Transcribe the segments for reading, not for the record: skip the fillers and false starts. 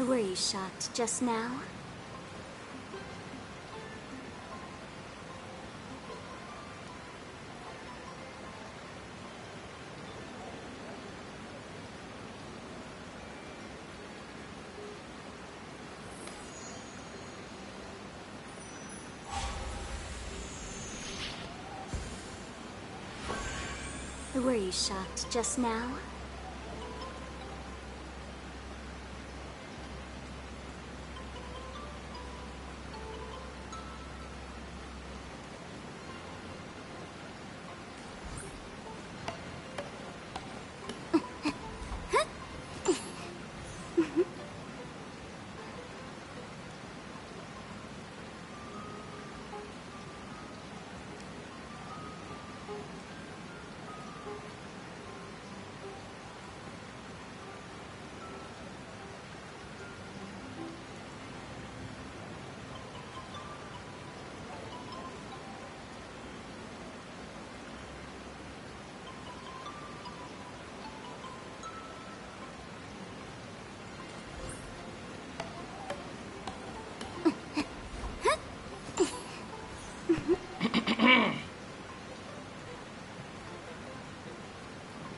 Were you shocked just now? Were you shocked just now?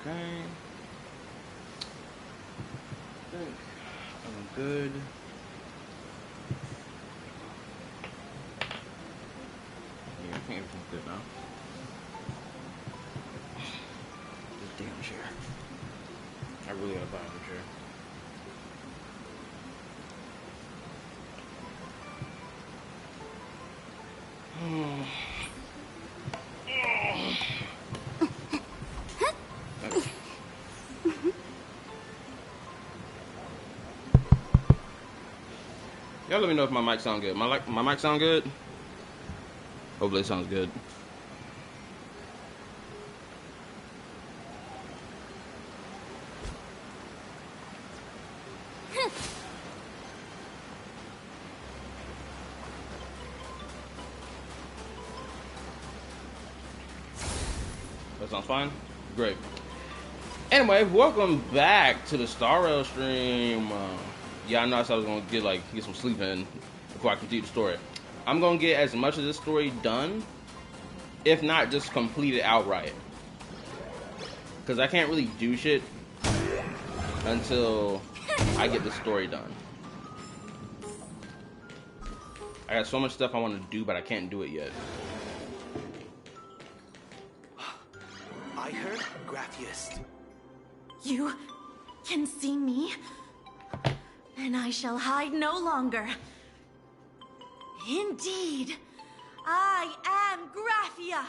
Okay. I think I'm good. Yeah, I think everything's good now. This damn chair. I really gotta buy a new chair. Y'all let me know if my mic sound good. My mic sound good? Hopefully it sounds good. That sounds fine? Great. Anyway, welcome back to the Star Rail stream. Yeah, I know I said I was gonna get some sleep in before I continue the story. I'm gonna get as much of this story done, if not just complete it outright. Because I can't really do shit until I get the story done. I got so much stuff I want to do, but I can't do it yet. I heard Graphiest. You can see me, and I shall hide no longer. Indeed, I am Graphia,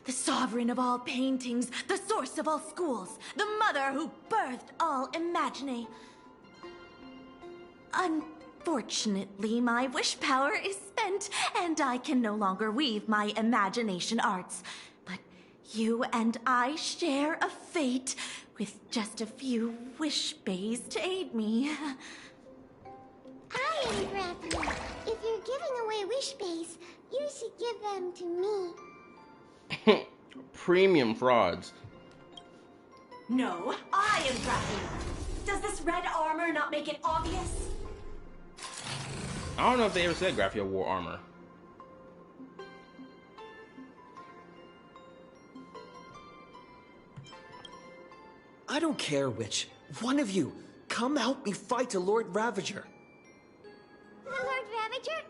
the sovereign of all paintings, the source of all schools, the mother who birthed all Imagine. Unfortunately, my wish power is spent, and I can no longer weave my imagination arts. But you and I share a fate, with just a few wish bays to aid me. I am Graphia. If you're giving away wish bays, you should give them to me. Premium frauds. No, I am Graphia. Does this red armor not make it obvious? I don't know if they ever said Graphia wore armor. I don't care which. One of you, come help me fight the Lord Ravager. The Lord Ravager?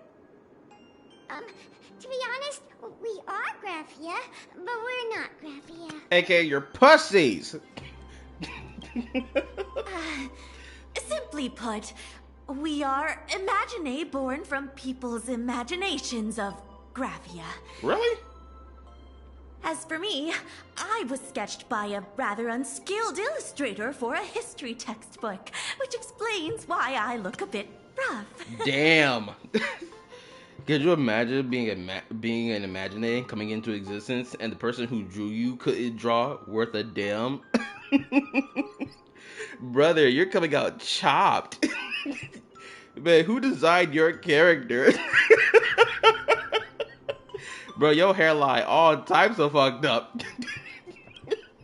To be honest, we are Graphia, but we're not Graphia. AKA you're pussies. Simply put, we are Imagine born from people's imaginations of Graphia. Really? As for me, I was sketched by a rather unskilled illustrator for a history textbook, which explains why I look a bit rough. Damn. Could you imagine being an Imagine coming into existence and the person who drew you couldn't draw worth a damn? Brother, you're coming out chopped. Man, who designed your character? Bro, your hairline all types of fucked up.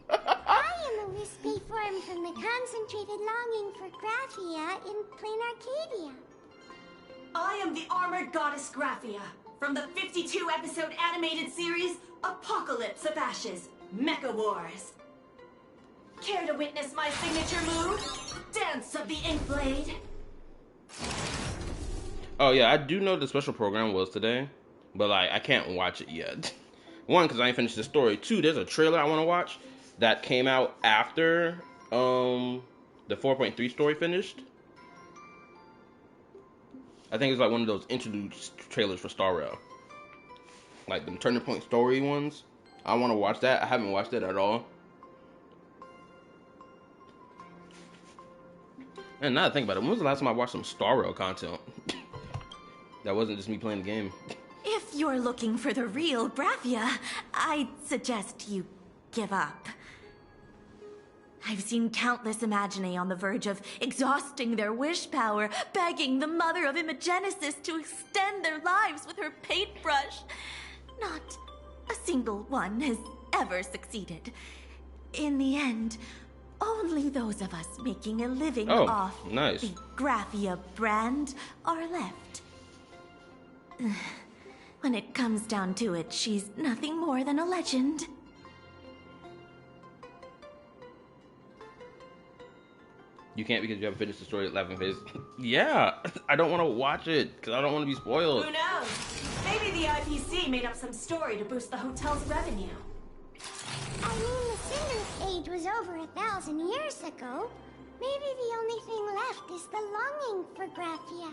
I am a wispy form from the concentrated longing for Graphia in plain am the armored goddess Graphia, from the 52-episode animated series Apocalypse of Ashes, Mecha Wars. Care to witness my signature move? Dance of the Inkblade. Oh yeah, I do know the special program was today, but like I can't watch it yet. One, because I ain't finished the story. Two, there's a trailer I want to watch that came out after the 4.3 story finished. I think it's like one of those interlude trailers for Star Rail, like the Turning Point story ones. I want to watch that. I haven't watched it at all. And now that I think about it, when was the last time I watched some Star Rail content? That wasn't just me playing the game. If you're looking for the real Graphia, I'd suggest you give up. I've seen countless Imaginae on the verge of exhausting their wish power, begging the mother of Imagenesis to extend their lives with her paintbrush. Not a single one has ever succeeded. In the end, only those of us making a living off nice. the Graphia brand are left. When it comes down to it, she's nothing more than a legend. You can't because you haven't finished the story at Laughing Face. Yeah, I don't want to watch it because I don't want to be spoiled. Who knows? Maybe the IPC made up some story to boost the hotel's revenue. I mean, the Singer's age was over 1,000 years ago. Maybe the only thing left is the longing for Graphia.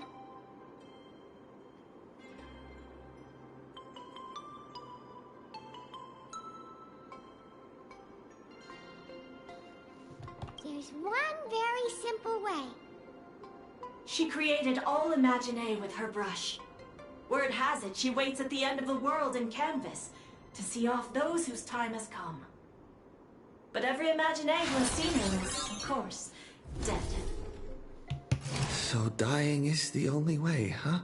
There's one very simple way. She created all Imaginae with her brush. Word has it, she waits at the end of the world in canvas to see off those whose time has come. But every Imaginae who has seen her is, of course, dead. So dying is the only way, huh?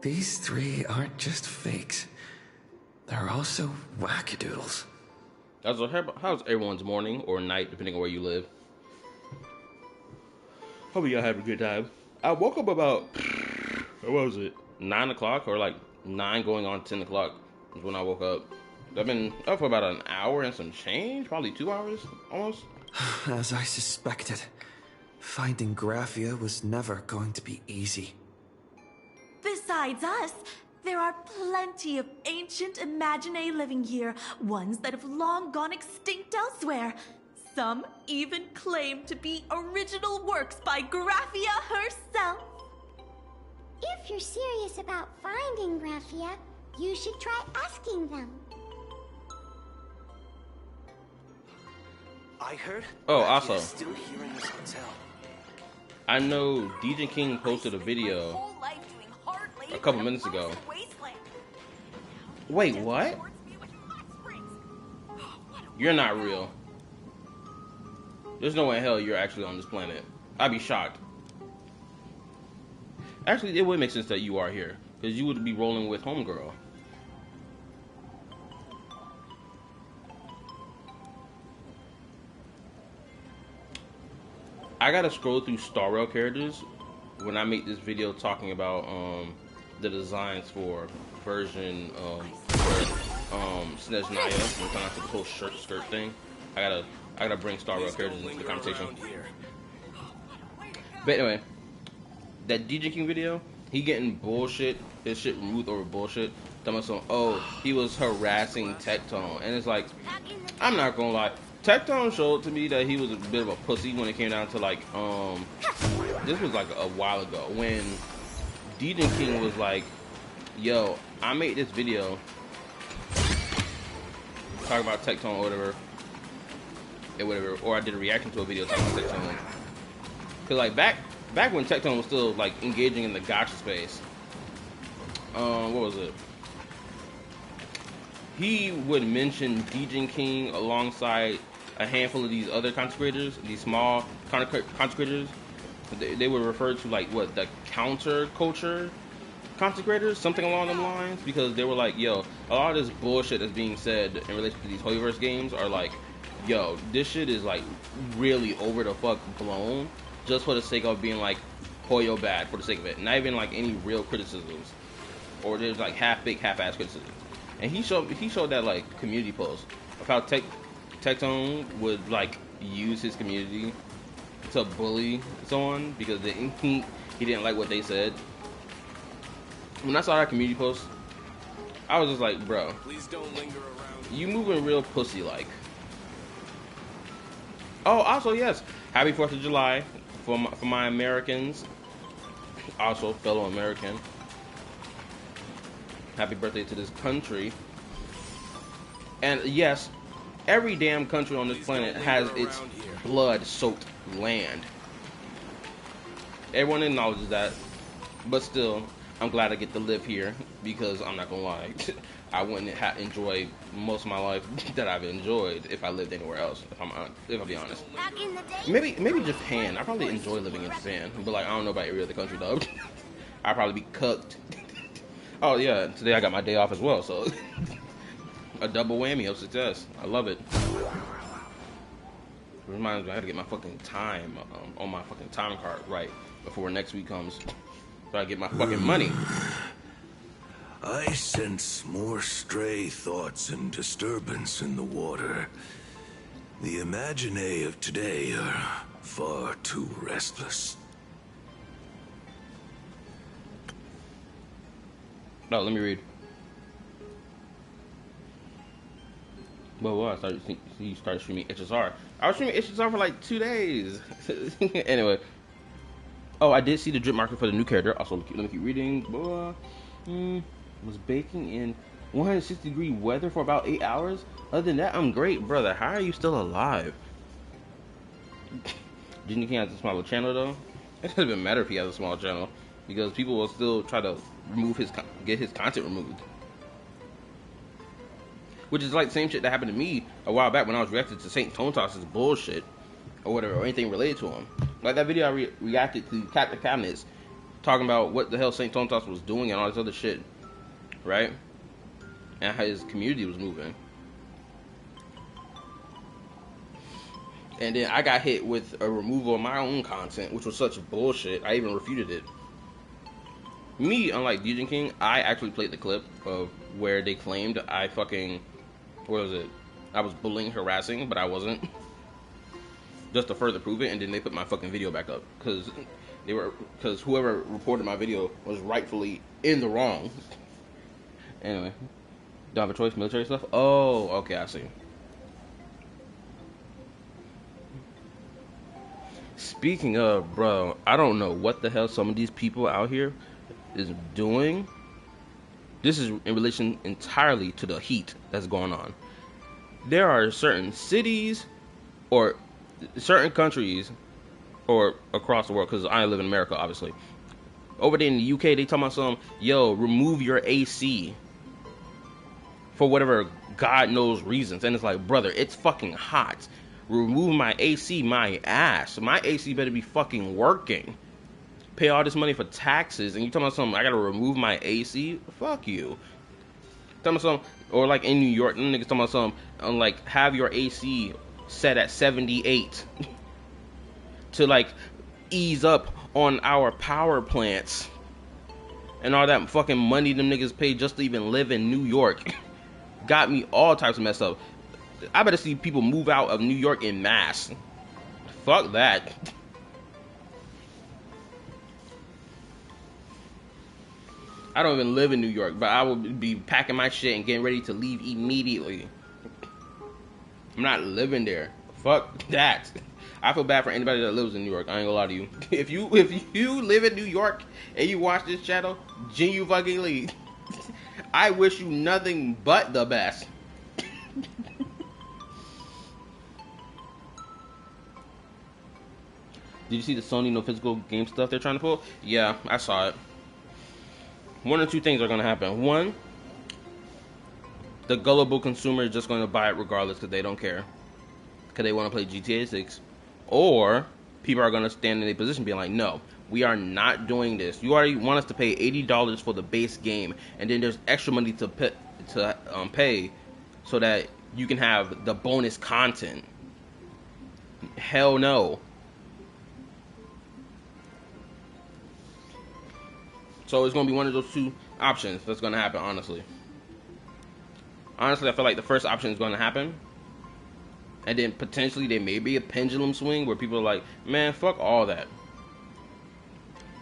These three aren't just fakes. They're also wackadoodles. How's everyone's morning or night, depending on where you live? Hope y'all having a good time. I woke up about, what was it, 9 o'clock or like 9 going on 10 o'clock is when I woke up. I've been up for about an hour and some change, probably 2 hours almost. As I suspected, finding Graphia was never going to be easy. Besides us, there are plenty of ancient Imaginae living here, ones that have long gone extinct elsewhere. Some even claim to be original works by Graphia herself. If you're serious about finding Graphia, you should try asking them. I heard. Oh, also, Still here in this hotel. I know DJ King posted a video a couple minutes ago. Wait, what? You're not real. There's no way in hell you're actually on this planet. I'd be shocked. Actually, it would make sense that you are here, because you would be rolling with Homegirl. I gotta scroll through Star Rail characters when I make this video talking about the designs for version Snezhnaya, when it comes to the whole skirt thing. I gotta bring Star Rail characters into the conversation. But anyway, that DJ King video, he getting bullshit, his shit removed over bullshit. Talking about some, oh, he was harassing Tectone, and it's like, I'm not gonna lie. Tectone showed to me that he was a bit of a pussy when it came down to like, this was like a while ago when DJ King was like, yo, I made this video talking about Tectone or whatever, or I did a reaction to a video talking about Tectone. Cause like back when Tectone was still like engaging in the gacha space, what was it? He would mention DJ King alongside a handful of these other content creators, these small content creators. They were referred to like what, the counter culture content creators, something along them lines, because they were like, yo, a lot of this bullshit that's being said in relation to these Hoyoverse games are like, yo, this shit is like really over the fuck blown, just for the sake of being like, Hoyo bad for the sake of it. Not even like any real criticisms, or there's like half-baked, half-ass criticisms. And he showed that like community post of how Tectone would like use his community to bully someone because he didn't like what they said. When I saw that community post, I was just like, bro, Please don't linger around. you moving real pussy like. Oh, also yes, happy 4th of July for my Americans. Also, fellow American. Happy birthday to this country. And yes, every damn country on this planet has its blood-soaked land. Everyone acknowledges that. But still, I'm glad I get to live here because I'm not gonna lie. I wouldn't enjoy most of my life that I've enjoyed if I lived anywhere else. If I'll be honest. Back in the day, Maybe Japan. I probably enjoy living in Japan, but like I don't know about every other country, dog. I'd probably be cooked. Oh yeah, today I got my day off as well, so a double whammy of success. I love it. Reminds me, I gotta get my fucking time on my fucking time card right before next week comes, so I get my fucking money. I sense more stray thoughts and disturbance in the water. The imaginae of today are far too restless. No, let me read. Well, what? You started streaming HSR. I was streaming HSR for like 2 days. Anyway. Oh, I did see the drip marker for the new character. Also, let me keep reading. Was baking in 160-degree weather for about 8 hours. Other than that, I'm great, brother. How are you still alive? Junior King has a smaller channel, though. It doesn't even matter if he has a small channel, because people will still try to get his content removed. Which is like the same shit that happened to me a while back when I was reacting to Saint Tonetoss's bullshit or whatever, or anything related to him. Like that video I reacted to Captain Cabinets talking about what the hell Saint Tonetoss was doing and all this other shit, right? And how his community was moving. And then I got hit with a removal of my own content, which was such bullshit. I even refuted it. Me, unlike DJ King, I actually played the clip of where they claimed I fucking, what was it? I was bullying, harassing, but I wasn't. Just to further prove it, and then they put my fucking video back up because whoever reported my video was rightfully in the wrong. Anyway, don't have a choice, military stuff. Oh, okay, I see. Speaking of, bro, I don't know what the hell some of these people out here is doing. This is in relation entirely to the heat that's going on. There are certain cities or certain countries or across the world, because I live in America, obviously. Over there in the UK, they talking about some, yo, remove your AC for whatever God knows reasons. And it's like, brother, it's fucking hot. Remove my AC, my ass. My AC better be fucking working. Pay all this money for taxes, and you talking about something, I gotta remove my AC? Fuck you. Talking about something, or like in New York, them niggas talking about something, like, have your AC set at 78 to like ease up on our power plants and all that fucking money them niggas pay just to even live in New York. Got me all types of messed up. I better see people move out of New York en masse. Fuck that. I don't even live in New York, but I will be packing my shit and getting ready to leave immediately. I'm not living there. Fuck that. I feel bad for anybody that lives in New York. I ain't gonna lie to you. If you live in New York and you watch this channel, genuinely, I wish you nothing but the best. Did you see the Sony no physical game stuff they're trying to pull? Yeah, I saw it. One or two things are gonna happen. One, the gullible consumer is just gonna buy it regardless because they don't care, because they want to play GTA 6. Or people are gonna stand in a position being like, no, we are not doing this. You already want us to pay $80 for the base game, and then there's extra money to pay so that you can have the bonus content. Hell no. So it's gonna be one of those two options that's gonna happen. Honestly, I feel like the first option is gonna happen, and then potentially there may be a pendulum swing where people are like, man, fuck all that.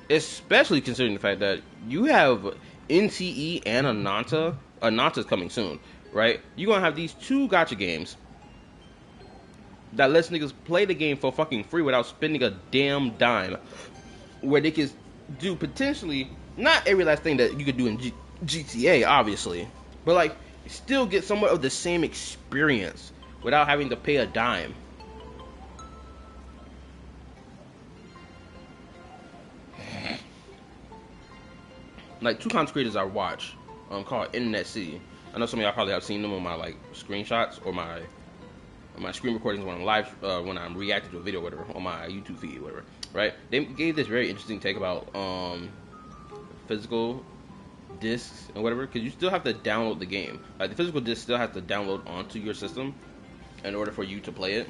Especially considering the fact that you have NTE and Ananta. Ananta's coming soon, right? You're gonna have these two gacha games that lets niggas play the game for fucking free without spending a damn dime, where they can do potentially not every last thing that you could do in GTA, obviously, but like still get somewhat of the same experience without having to pay a dime. Like two content creators I watch, called Internet City. I know some of y'all probably have seen them on my like screenshots or my screen recordings when I'm live, when I'm reacting to a video or whatever on my YouTube feed or whatever. Right? They gave this very interesting take about physical discs and whatever, because you still have to download the game. Like the physical disc still has to download onto your system in order for you to play it.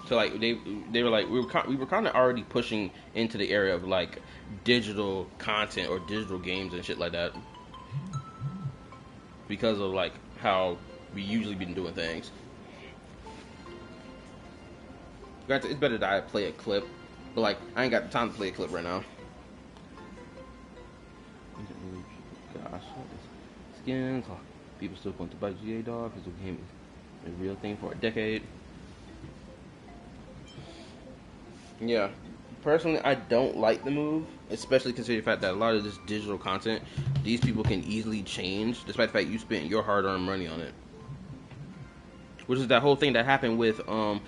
So like they were like we were kind of already pushing into the area of like digital content or digital games and shit like that, because of like how we usually been doing things. It's better that I play a clip, but like I ain't got the time to play a clip right now. Gosh, skins. People still want to buy GA dog because the game is a real thing for a decade. Yeah, personally, I don't like the move, especially considering the fact that a lot of this digital content, these people can easily change, despite the fact you spent your hard-earned money on it. Which is that whole thing that happened with I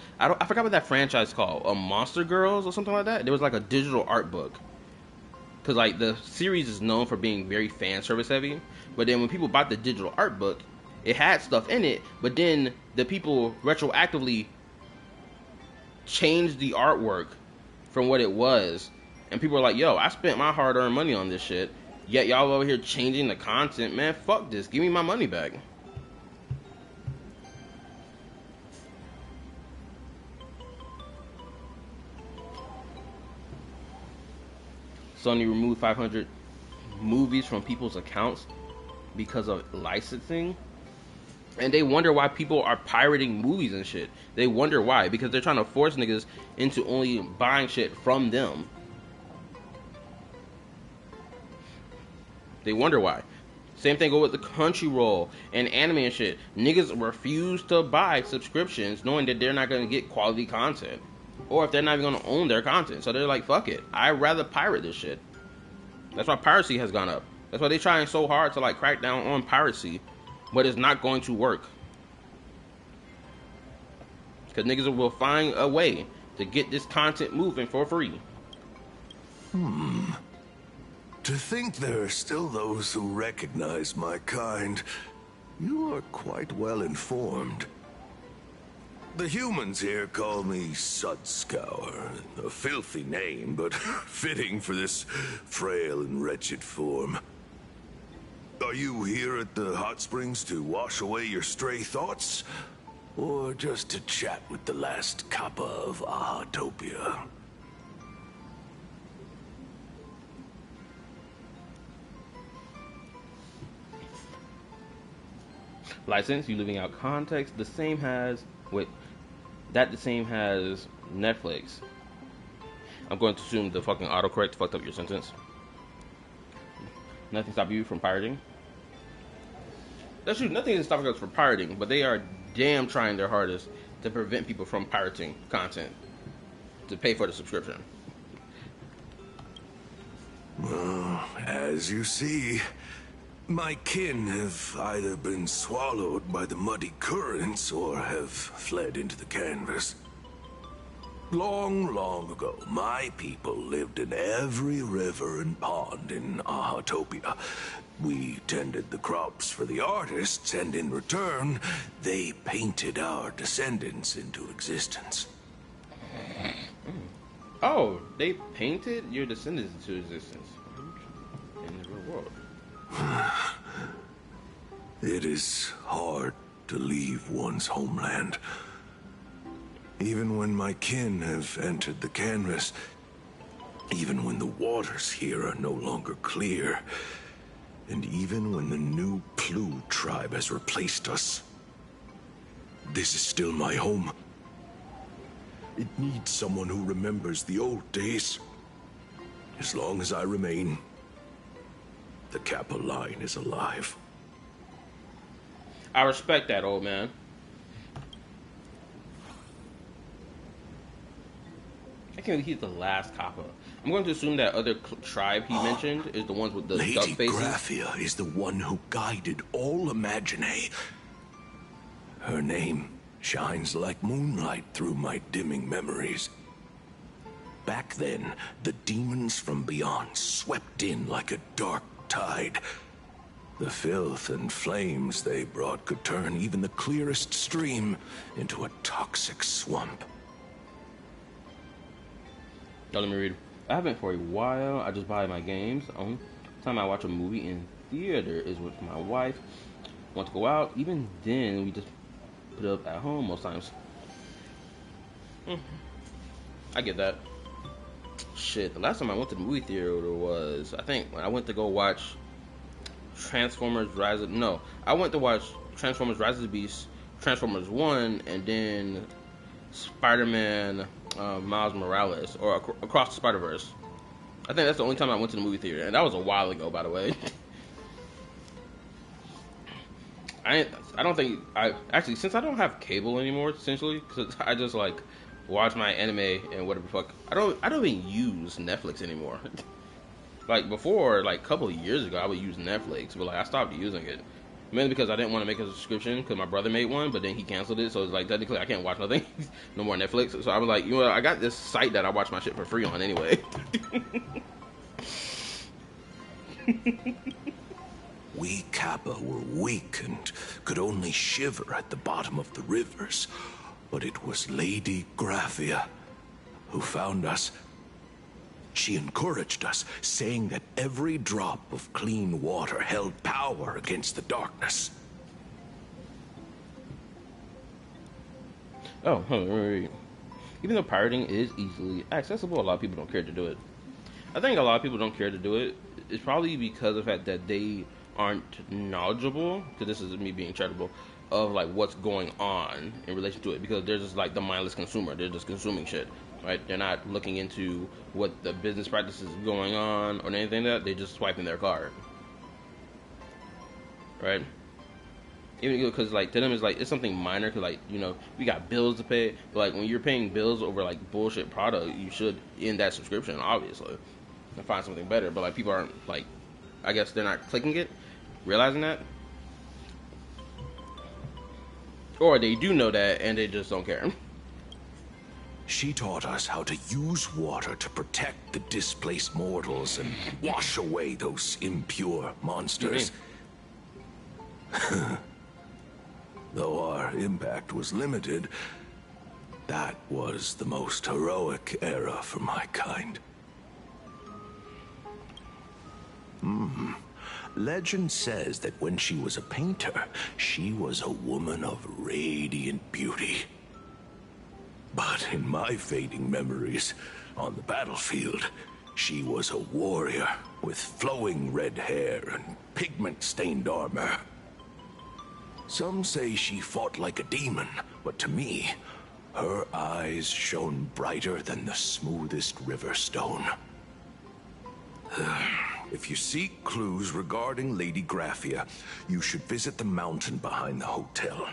forgot what that franchise called, Monster Girls or something like that. There was like a digital art book, because like the series is known for being very fan service heavy, but then when people bought the digital art book, it had stuff in it, but then the people retroactively changed the artwork from what it was, and people are like, yo, I spent my hard-earned money on this shit, yet y'all over here changing the content. Man, fuck this, give me my money back. Sony removed 500 movies from people's accounts because of licensing. And they wonder why people are pirating movies and shit. They wonder why. Because they're trying to force niggas into only buying shit from them. They wonder why. Same thing go with the Crunchyroll and anime and shit. Niggas refuse to buy subscriptions knowing that they're not going to get quality content. Or if they're not even going to own their content. So they're like, fuck it. I'd rather pirate this shit. That's why piracy has gone up. That's why they're trying so hard to like crack down on piracy. But it's not going to work. Because niggas will find a way to get this content moving for free. To think there are still those who recognize my kind. You are quite well informed. The humans here call me Sudscour. A filthy name, but fitting for this frail and wretched form. Are you here at the hot springs to wash away your stray thoughts? Or just to chat with the last kappa of Ahatopia? License, you leaving out context. The same has Netflix. I'm going to assume the fucking autocorrect fucked up your sentence. Nothing stopping you from pirating. That's true. Nothing is stopping us from pirating, but they are damn trying their hardest to prevent people from pirating content to pay for the subscription. Well, as you see, my kin have either been swallowed by the muddy currents or have fled into the canvas. Long, long ago, my people lived in every river and pond in Ahatopia. We tended the crops for the artists, and in return, they painted our descendants into existence. Oh, they painted your descendants into existence in the real world. It is hard to leave one's homeland. Even when my kin have entered the canvas, Even when the waters here are no longer clear, and even when the new Plu tribe has replaced us, this is still my home. It needs someone who remembers the old days. As long as I remain, the Kappa line is alive. I respect that, old man. I can't believe he's the last Kappa. I'm going to assume that other tribe he mentioned is the ones with the duck Lady faces. Graphia is the one who guided all Imagine. Her name shines like moonlight through my dimming memories. Back then, the demons from beyond swept in like a dark tide. The filth and flames they brought could turn even the clearest stream into a toxic swamp. Now let me read. I haven't for a while. I just buy my games. The only time I watch a movie in theater is with my wife. Want to go out? Even then, we just put it up at home most times. I get that. Shit, the last time I went to the movie theater was, I think, when I went to go watch Transformers Rise of... No, I went to watch Transformers Rise of the Beast, Transformers 1, and then Spider-Man Miles Morales, or Across the Spider-Verse. I think that's the only time I went to the movie theater, and that was a while ago, by the way. I don't think... Actually, since I don't have cable anymore, essentially, because I just, like, watch my anime and whatever the fuck. I don't even use Netflix anymore. Like before, like a couple of years ago, I would use Netflix, but like I stopped using it mainly because I didn't want to make a subscription because my brother made one, but then he canceled it, so it's like technically I can't watch nothing, no more Netflix. So I was like, you know what, I got this site that I watch my shit for free on anyway. We Kappa were weak and could only shiver at the bottom of the rivers. But it was Lady Graphia who found us. She encouraged us, saying that every drop of clean water held power against the darkness. Oh, even though pirating is easily accessible, a lot of people don't care to do it. I think a lot of people don't care to do it. It's probably because of the fact that they aren't knowledgeable, because this is me being charitable, of like what's going on in relation to it, because they're just like the mindless consumer. They're just consuming shit, right? They're not looking into what the business practices going on or anything like that. They're just swiping their card, right? Even because like to them it's like it's something minor, because like, you know, we got bills to pay, but like when you're paying bills over like bullshit product, you should end that subscription obviously and find something better. But like people aren't, like, I guess they're not clicking it, realizing that. Or they do know that, and they just don't care. She taught us how to use water to protect the displaced mortals and wash away those impure monsters. Though our impact was limited, that was the most heroic era for my kind. Legend says that when she was a painter, she was a woman of radiant beauty. But in my fading memories, on the battlefield, she was a warrior with flowing red hair and pigment-stained armor. Some say she fought like a demon, but to me, her eyes shone brighter than the smoothest river stone. If you seek clues regarding Lady Graphia, you should visit the mountain behind the hotel.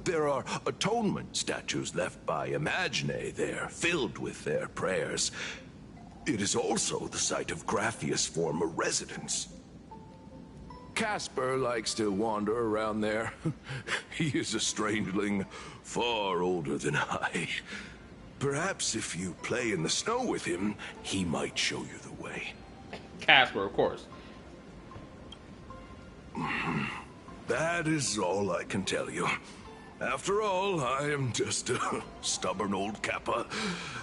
There are atonement statues left by Imagine there, filled with their prayers. It is also the site of Graphia's former residence. Casper likes to wander around there. He is a strangeling far older than I. Perhaps if you play in the snow with him, he might show you the way. Casper, of course. That is all I can tell you. After all, I am just a stubborn old Kappa,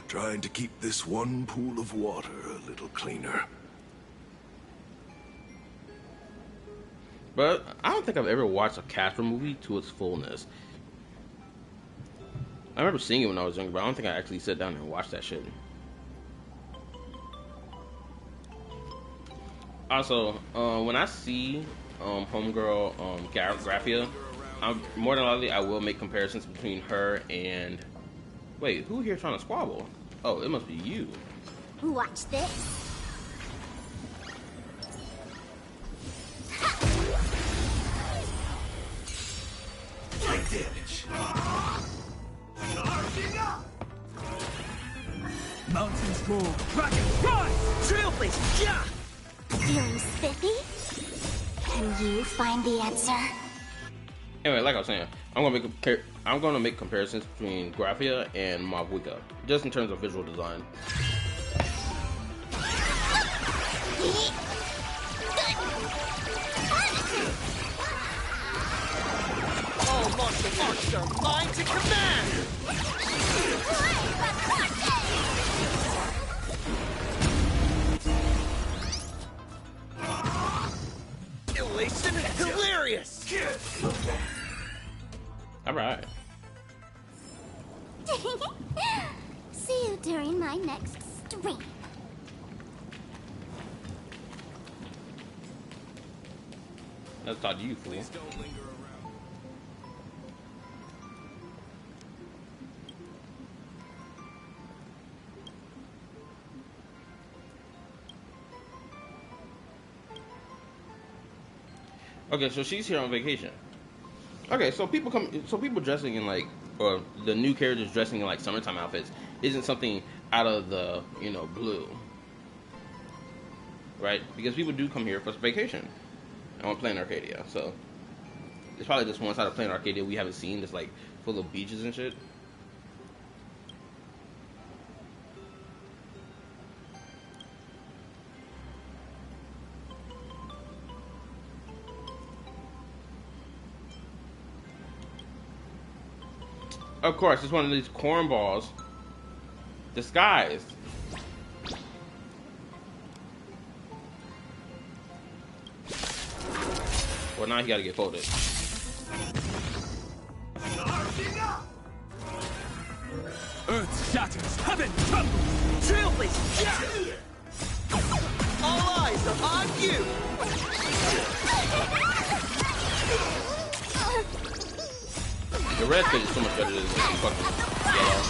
trying to keep this one pool of water a little cleaner. But I don't think I've ever watched a Casper movie to its fullness. I remember seeing it when I was younger, but I don't think I actually sat down and watched that shit. Also, when I see homegirl Graphia, I'm more than likely I will make comparisons between her and. Wait, who here trying to squabble? Oh, it must be you. Watch this. Take damage. Charging up. Mountains fall, dragons rise! Trailblazer, yeah! Feeling spiffy? Can you find the answer? Anyway, like I was saying, I'm gonna make comparisons between Graphia and Mavwika, just in terms of visual design. All martial arts are mine to command! Elation hilarious! Alright. See you during my next stream. Let's talk to you, Flea. Okay, so she's here on vacation. Okay, so people dressing in like, or the new characters dressing in like summertime outfits isn't something out of the, blue. Right? Because people do come here for vacation. I want to play in Arcadia, so it's probably just one side of playing Arcadia we haven't seen that's like full of beaches and shit. Of course, it's one of these cornballs disguised. Well, now he gotta get folded. Earth shatters, heaven trembles! Trailblazer, yeah! All eyes are on you! The red fit is so much better than the fucking yellow.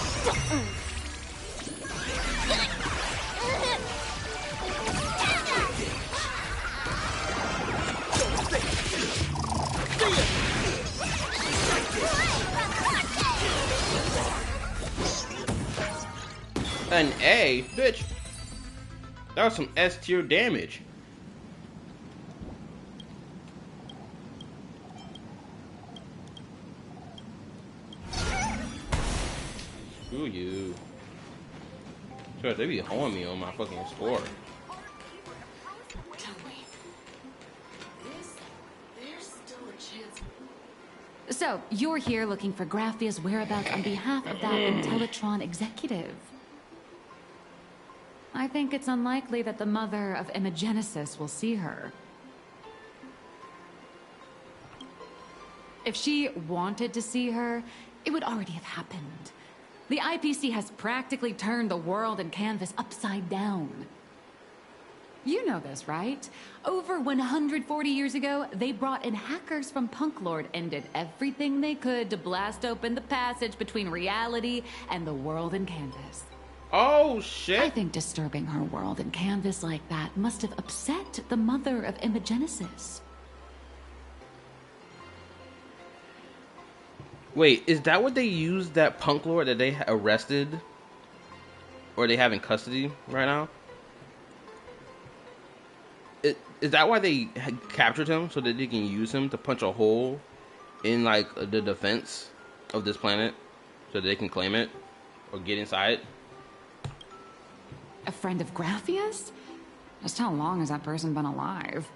An A? Bitch. That was some S tier damage. Screw you. Sure, they be holding me on my fucking score. So, you're here looking for Graphia's whereabouts on behalf of that Intellitron executive. I think it's unlikely that the mother of Imogenesis will see her. If she wanted to see her, it would already have happened. The IPC has practically turned the world and canvas upside down. You know this, right? Over 140 years ago, they brought in hackers from Punklord and did everything they could to blast open the passage between reality and the world and canvas. Oh, shit. I think disturbing her world and canvas like that must have upset the mother of Imogenesis. Wait, is that what they used that punk lord that they arrested? Or they have in custody right now? Is that why they captured him? So that they can use him to punch a hole in, like, the defense of this planet? So that they can claim it? Or get inside? A friend of Graphia's? Just how long has that person been alive?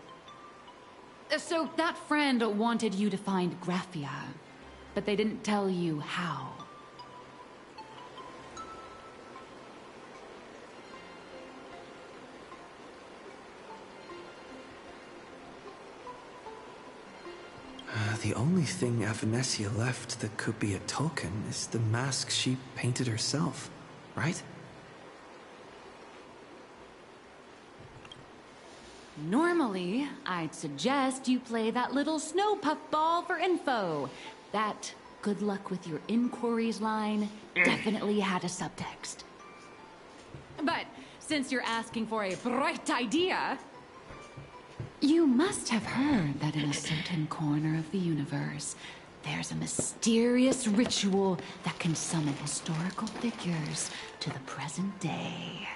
So that friend wanted you to find Graphia, but they didn't tell you how. The only thing Avanessia left that could be a token is the mask she painted herself, right? Normally, I'd suggest you play that little snow puff ball for info. That good luck with your inquiries line definitely had a subtext. But since you're asking for a bright idea, you must have heard that in a certain corner of the universe, there's a mysterious ritual that can summon historical figures to the present day.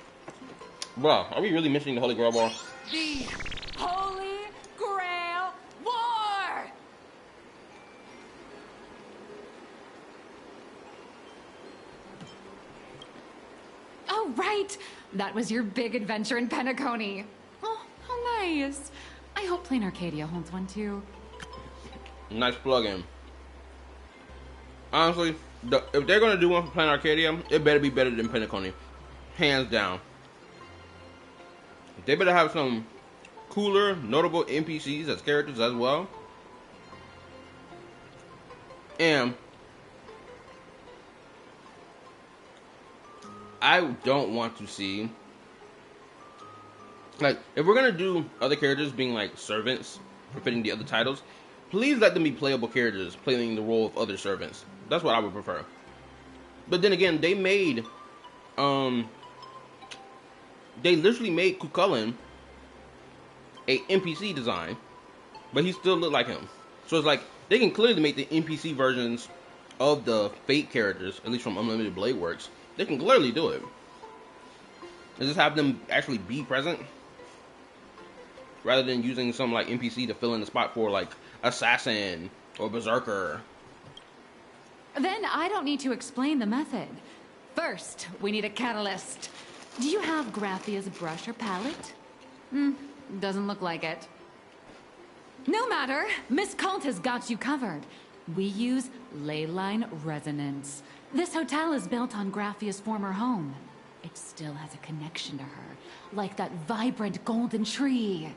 Bro, are we really mentioning the Holy Grail Ball? The Holy Grail War! Oh, right! That was your big adventure in Penacony. Oh, how nice. I hope Plain Arcadia holds one too. Nice plug-in. Honestly, if they're gonna do one for Plain Arcadia, it better be better than Penacony. Hands down. They better have some cooler, notable NPCs as characters as well. And I don't want to see, like, if we're gonna do other characters being like servants befitting the other titles, please let them be playable characters playing the role of other servants. That's what I would prefer. But then again, they literally made Cucullin a NPC design, but he still looked like him. So it's like they can clearly make the NPC versions of the Fate characters, at least from Unlimited Blade Works. They can clearly do it. And just have them actually be present, rather than using some like NPC to fill in the spot for like Assassin or Berserker. Then I don't need to explain the method. First, we need a catalyst. Do you have Graphia's brush or palette? Doesn't look like it. No matter, Miss Cult has got you covered. We use ley line resonance. This hotel is built on Graphia's former home. It still has a connection to her, like that vibrant golden tree.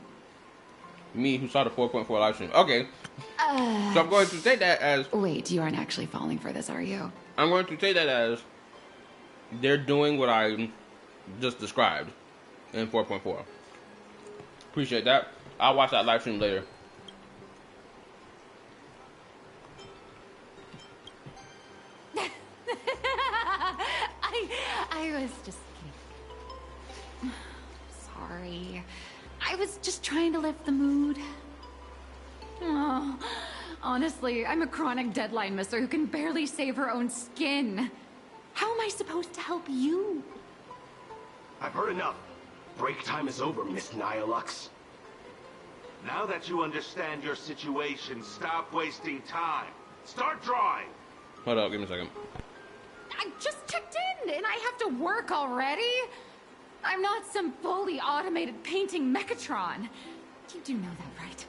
Me, who saw the 4.4 live stream. Okay. So I'm going to take that as... Wait, you aren't actually falling for this, are you? I'm going to take that as they're doing what I just described in 4.4. Appreciate that. I'll watch that live stream later. I was just kidding. Sorry. I was just trying to lift the mood. Oh, honestly, I'm a chronic deadline misser who can barely save her own skin. How am I supposed to help you? I've heard enough. Break time is over, Miss Nihilux. Now that you understand your situation, stop wasting time. Start drawing. Hold up, give me a second. I just checked in, and I have to work already? I'm not some fully automated painting Mechatron. You do know that, right?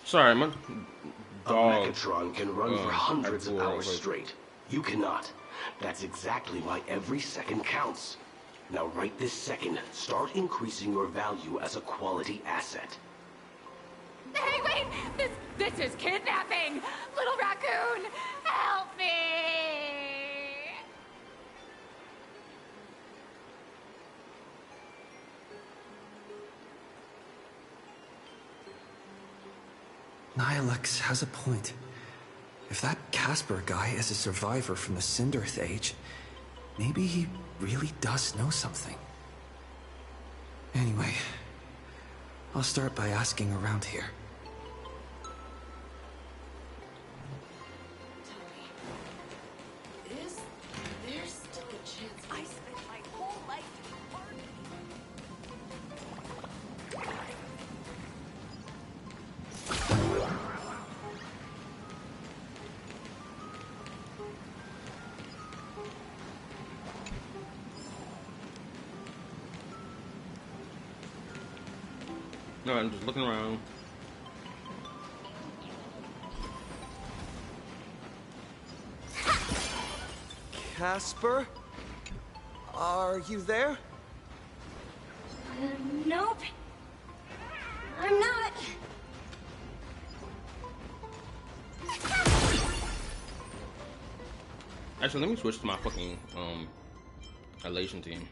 Sorry, my A dog. Mechatron can run for hundreds of that's cool. hours straight. You cannot. That's exactly why every second counts. Now right this second, start increasing your value as a quality asset. Hey, wait! This is kidnapping! Little raccoon, help me! Nihilux has a point. If that Casper guy is a survivor from the Cinderth Age, maybe he really does know something. Anyway, I'll start by asking around here. Is there still a chance I spent my whole life farming? No, I'm just looking around. Casper? Are you there? Nope. I'm not. Actually, let me switch to my fucking elation team.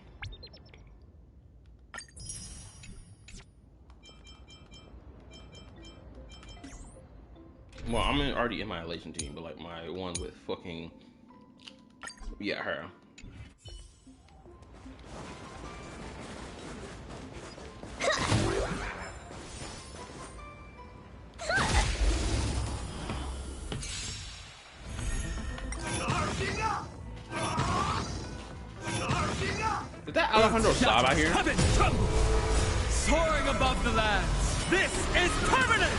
Well, I'm already in my elation team, but like my one with fucking her. Is that Alejandro Saab out here? Heaven tremble! Soaring above the lands, this is permanent!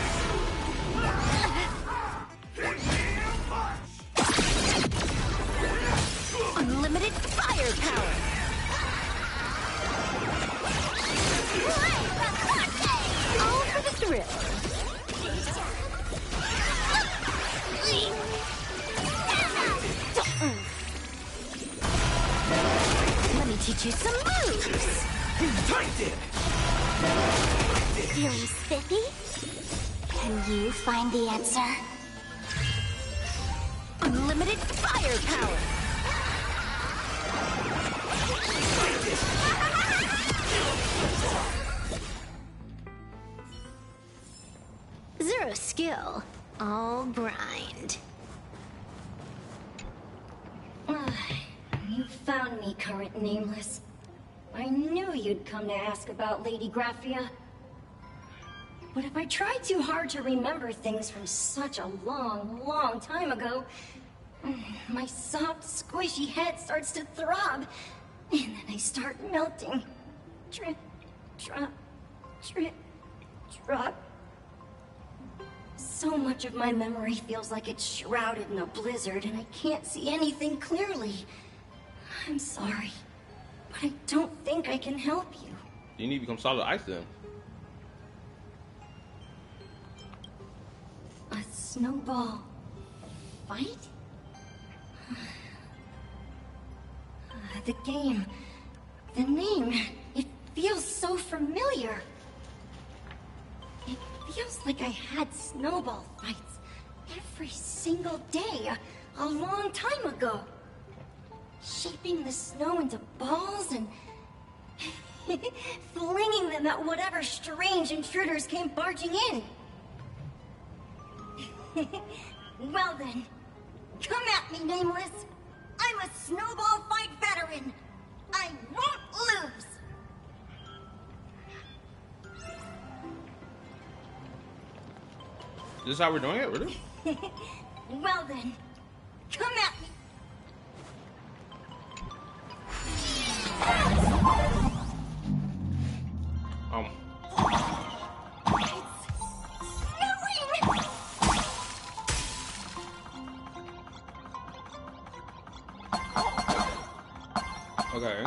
Unlimited firepower. All for the thrill. Let me teach you some moves. Feeling spiffy? Can you find the answer? Unlimited firepower. Zero skill, all grind. You found me, current nameless. I knew you'd come to ask about Lady Graphia. But if I try too hard to remember things from such a long, long time ago, my soft, squishy head starts to throb, and then I start melting. Drip, drop, drip, drop. So much of my memory feels like it's shrouded in a blizzard, and I can't see anything clearly. I'm sorry, but I don't think I can help you. You need to become solid ice then. A snowball fight? The game, the name, it feels so familiar. It feels like I had snowball fights every single day a long time ago. Shaping the snow into balls and flinging them at whatever strange intruders came barging in. Well then, come at me, Nameless. I'm a snowball fight veteran. I won't lose. Is this how we're doing it, really? Well then, come at me. Okay.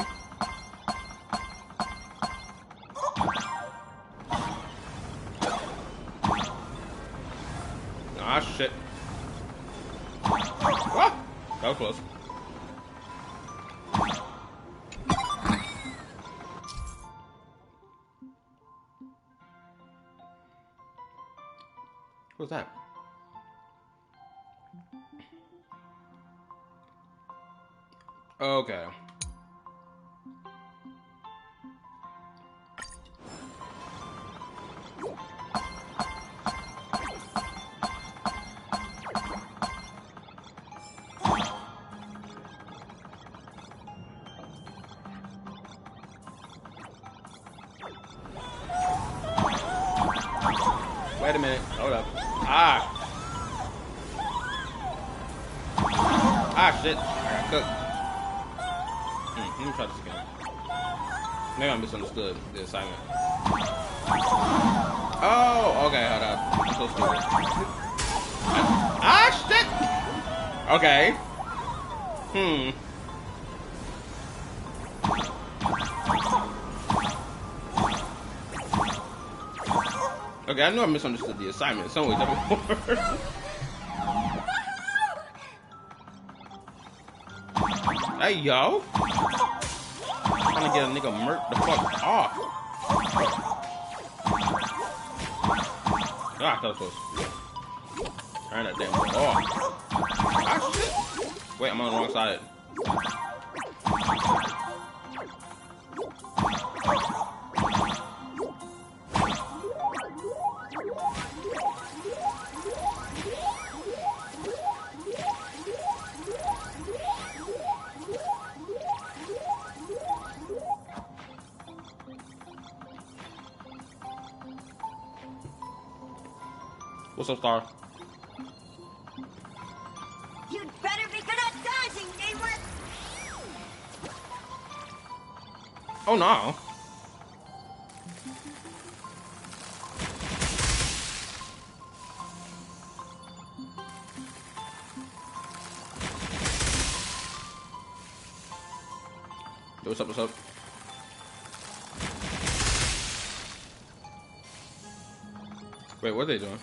Ah, shit. Ah! That was close. What's that? Okay. Wait a minute. Hold up. Ah. Ah, shit. I got cooked. Let me try this again. Maybe I misunderstood the assignment. Oh, okay. Hold up. I'm so stupid. Ah, shit. Okay. Okay, I know I misunderstood the assignment in some way. Hey, yo. Trying to get a nigga murked the fuck off. Ah, that was close. Turn that damn thing off. Ah, shit. Wait, I'm on the wrong side. What's up, Star? You'd better be good at dodging, Nameless! Oh no. Yo, what's up, what's up? Wait, what are they doing?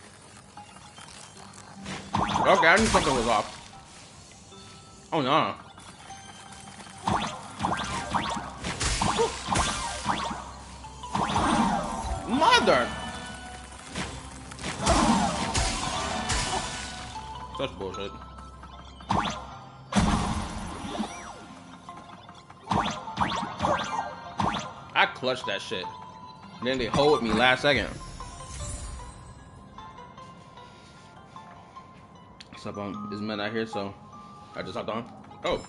Okay, I knew something was off. Oh no. Mother! Such bullshit. I clutched that shit. And then they hold me last second. What's up, there's men out here, so I just hopped on. Oh.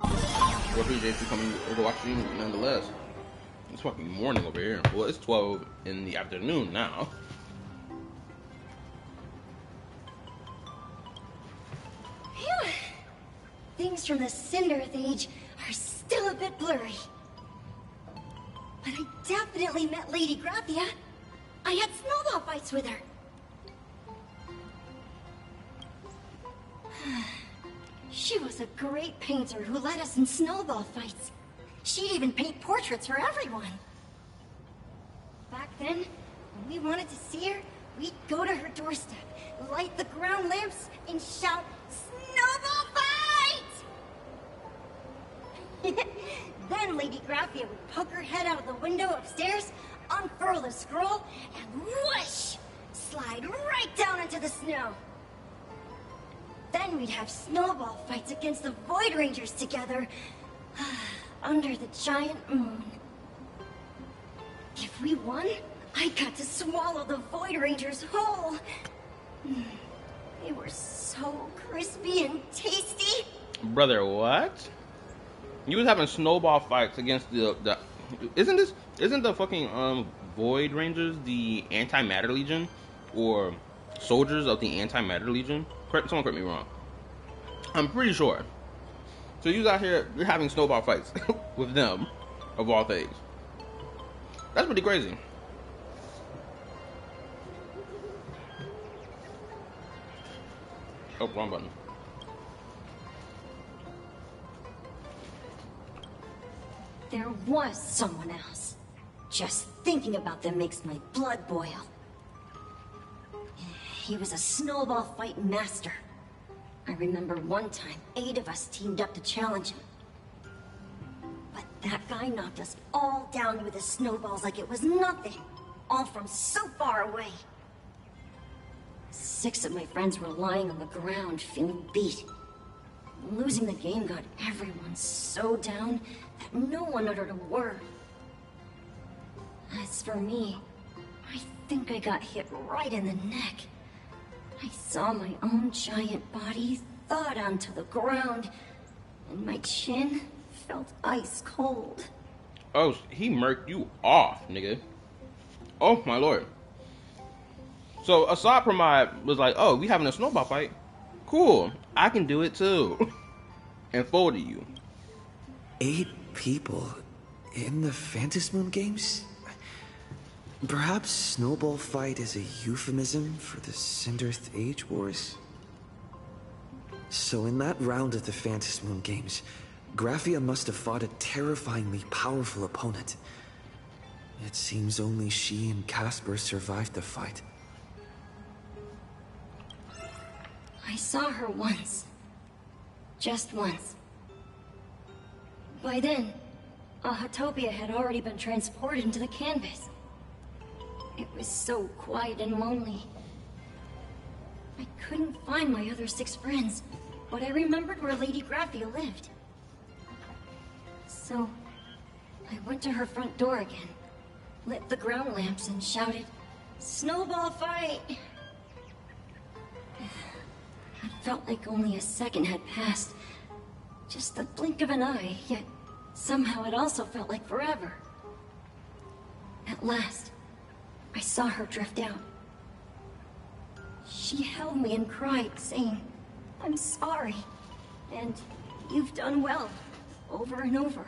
Well, appreciate you coming over watching nonetheless. It's fucking morning over here. Well, it's 12 in the afternoon now. Phew. Things from the Cinderth Age are still a bit blurry. But I definitely met Lady Graphia. I had snowball fights with her. She was a great painter who led us in snowball fights. She'd even paint portraits for everyone. Back then, when we wanted to see her, we'd go to her doorstep, light the ground lamps, and shout, "Snowball fight!" Then Lady Graphia would poke her head out of the window upstairs, unfurl the scroll, and whoosh! Slide right down into the snow. Then we'd have snowball fights against the Void Rangers together, under the giant moon. If we won, I got to swallow the Void Rangers whole. They were so crispy and tasty. Brother, what? You was having snowball fights against the isn't the fucking Void Rangers the Antimatter Legion or soldiers of the Antimatter Legion? Someone correct me wrong. I'm pretty sure. So you out here, you're having snowball fights with them, of all things. That's pretty crazy. Oh, wrong button. There was someone else. Just thinking about them makes my blood boil. He was a snowball fight master. I remember one time, 8 of us teamed up to challenge him. But that guy knocked us all down with his snowballs like it was nothing. All from so far away. 6 of my friends were lying on the ground, feeling beat. Losing the game got everyone so down that no one uttered a word. As for me, I think I got hit right in the neck. I saw my own giant body thud onto the ground, and my chin felt ice cold. Oh, he murked you off, nigga. Oh, my lord. So, Assad Pramad was like, oh, we having a snowball fight? Cool, I can do it too. And folded you. 8 people in the Phantasmoon games? Perhaps Snowball Fight is a euphemism for the Cinderth Age Wars? So in that round of the Phantasmoon games, Graphia must have fought a terrifyingly powerful opponent. It seems only she and Casper survived the fight. I saw her once. Just once. By then, Ahatopia had already been transported into the canvas. It was so quiet and lonely. I couldn't find my other 6 friends, but I remembered where Lady Graphia lived. So, I went to her front door again, lit the ground lamps, and shouted, "Snowball fight!" It felt like only a second had passed. Just the blink of an eye, yet somehow it also felt like forever. At last, I saw her drift out. She held me and cried, saying, "I'm sorry, and you've done well," over and over.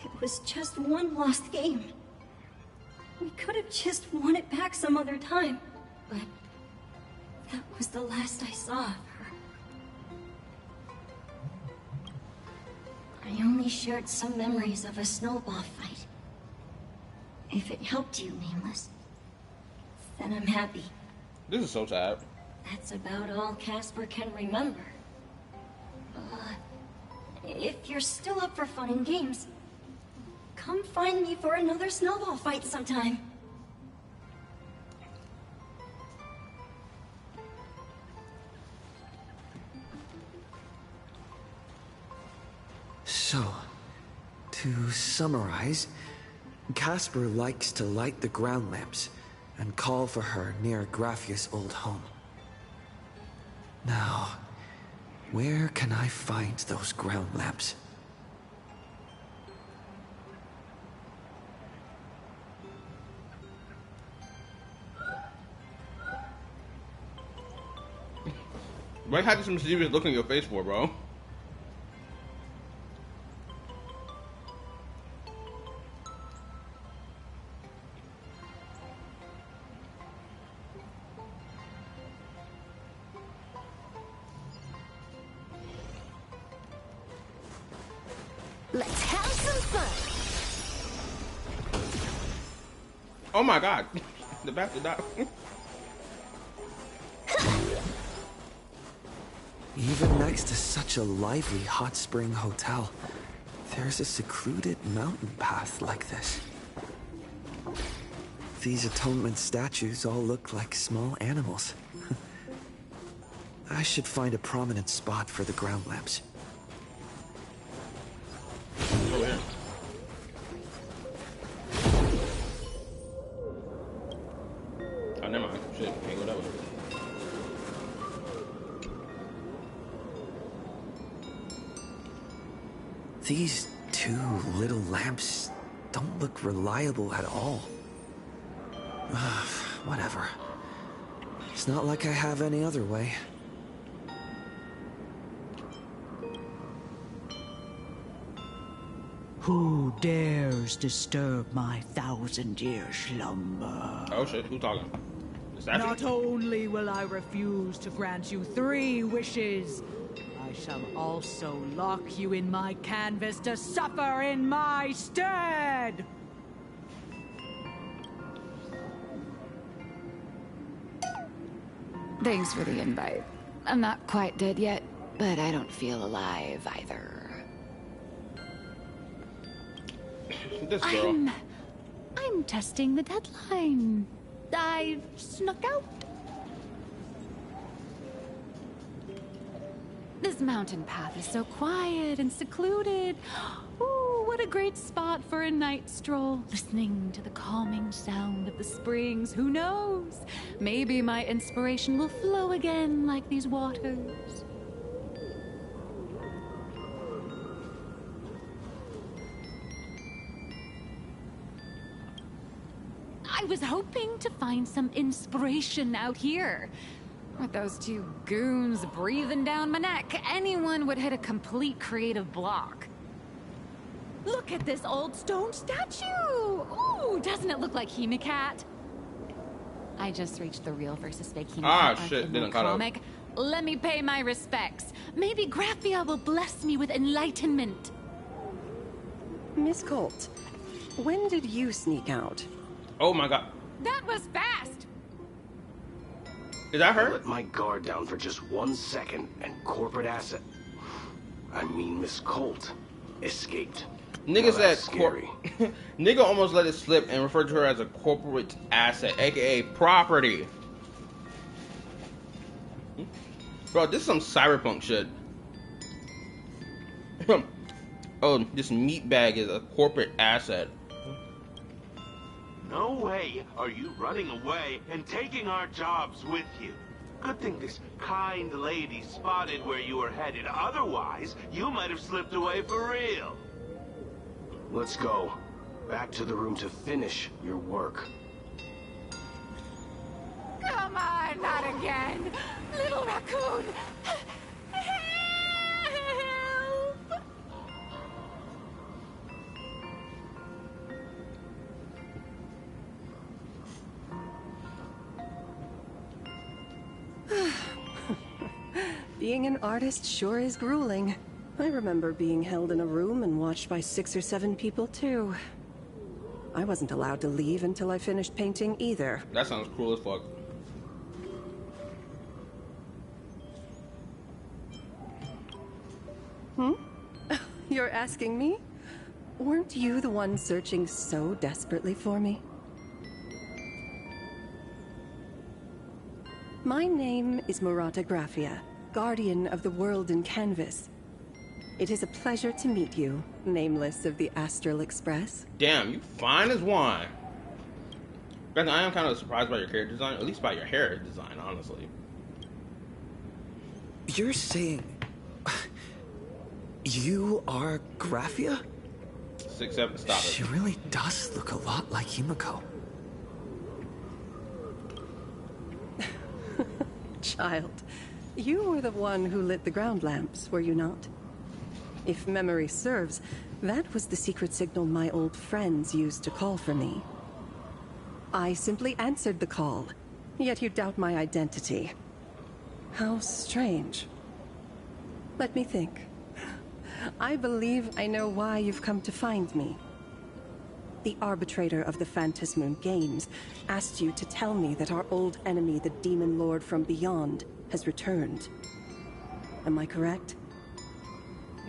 It was just one lost game. We could have just won it back some other time, but that was the last I saw of her. I only shared some memories of a snowball fight. If it helped you, Nameless, then I'm happy. This is so sad. That's about all Casper can remember. If you're still up for fun and games, come find me for another snowball fight sometime. So, to summarize, Casper likes to light the ground lamps and call for her near Graphia's old home. Now, where can I find those ground lamps? Why have some serious look on your face for, bro? Let's have some fun. Oh my god. The bastard died. Even next to such a lively hot spring hotel, there's a secluded mountain path like this. These atonement statues all look like small animals. I should find a prominent spot for the ground lamps. Oh, yeah. Oh, never mind. Shit, can't go that way. These 2 little lamps don't look reliable at all. Whatever. It's not like I have any other way. Who dares disturb my 1,000-year slumber? Oh shit, who talking? The statue? Not only will I refuse to grant you 3 wishes, I shall also lock you in my canvas to suffer in my stead! Thanks for the invite. I'm not quite dead yet, but I don't feel alive either. This girl. I'm testing the deadline. I've snuck out. This mountain path is so quiet and secluded. Ooh, what a great spot for a night stroll. Listening to the calming sound of the springs. Who knows? Maybe my inspiration will flow again like these waters. I was hoping to find some inspiration out here. With those 2 goons breathing down my neck, anyone would hit a complete creative block. Look at this old stone statue! Ooh, doesn't it look like Hemacat? I just reached the real versus fake Hemacat arc shit, in the didn't cut out. comic. Let me pay my respects. Maybe Graphia will bless me with enlightenment. Miss Colt, when did you sneak out? Oh my god. That was fast! Is that I her? let my guard down for just 1 second, and corporate asset, I mean Miss Colt, escaped. Nigga Now said that's scary. Nigga almost let it slip and referred to her as a corporate asset, aka property. Bro, this is some cyberpunk shit. Oh, this meatbag is a corporate asset. No way are you running away and taking our jobs with you. Good thing this kind lady spotted where you were headed. Otherwise, you might have slipped away for real. Let's go. Back to the room to finish your work. Come on, not again! Little raccoon! Help! Being an artist sure is grueling. I remember being held in a room and watched by 6 or 7 people, too. I wasn't allowed to leave until I finished painting either. That sounds cruel as fuck. You're asking me? Weren't you the one searching so desperately for me? My name is Murata Graphia, guardian of the world in canvas. It is a pleasure to meet you, nameless of the Astral Express. Damn, you fine as wine. But I am kind of surprised by your character design, at least by your hair design, honestly. You're saying... you are Graphia? 6, 7, stop it. She really does look a lot like Himiko. Child, you were the one who lit the ground lamps, were you not? If memory serves, that was the secret signal my old friends used to call for me. I simply answered the call, yet you doubt my identity. How strange. Let me think. I believe I know why you've come to find me. The arbitrator of the Phantasmoon Games asked you to tell me that our old enemy, the Demon Lord from Beyond, has returned. Am I correct?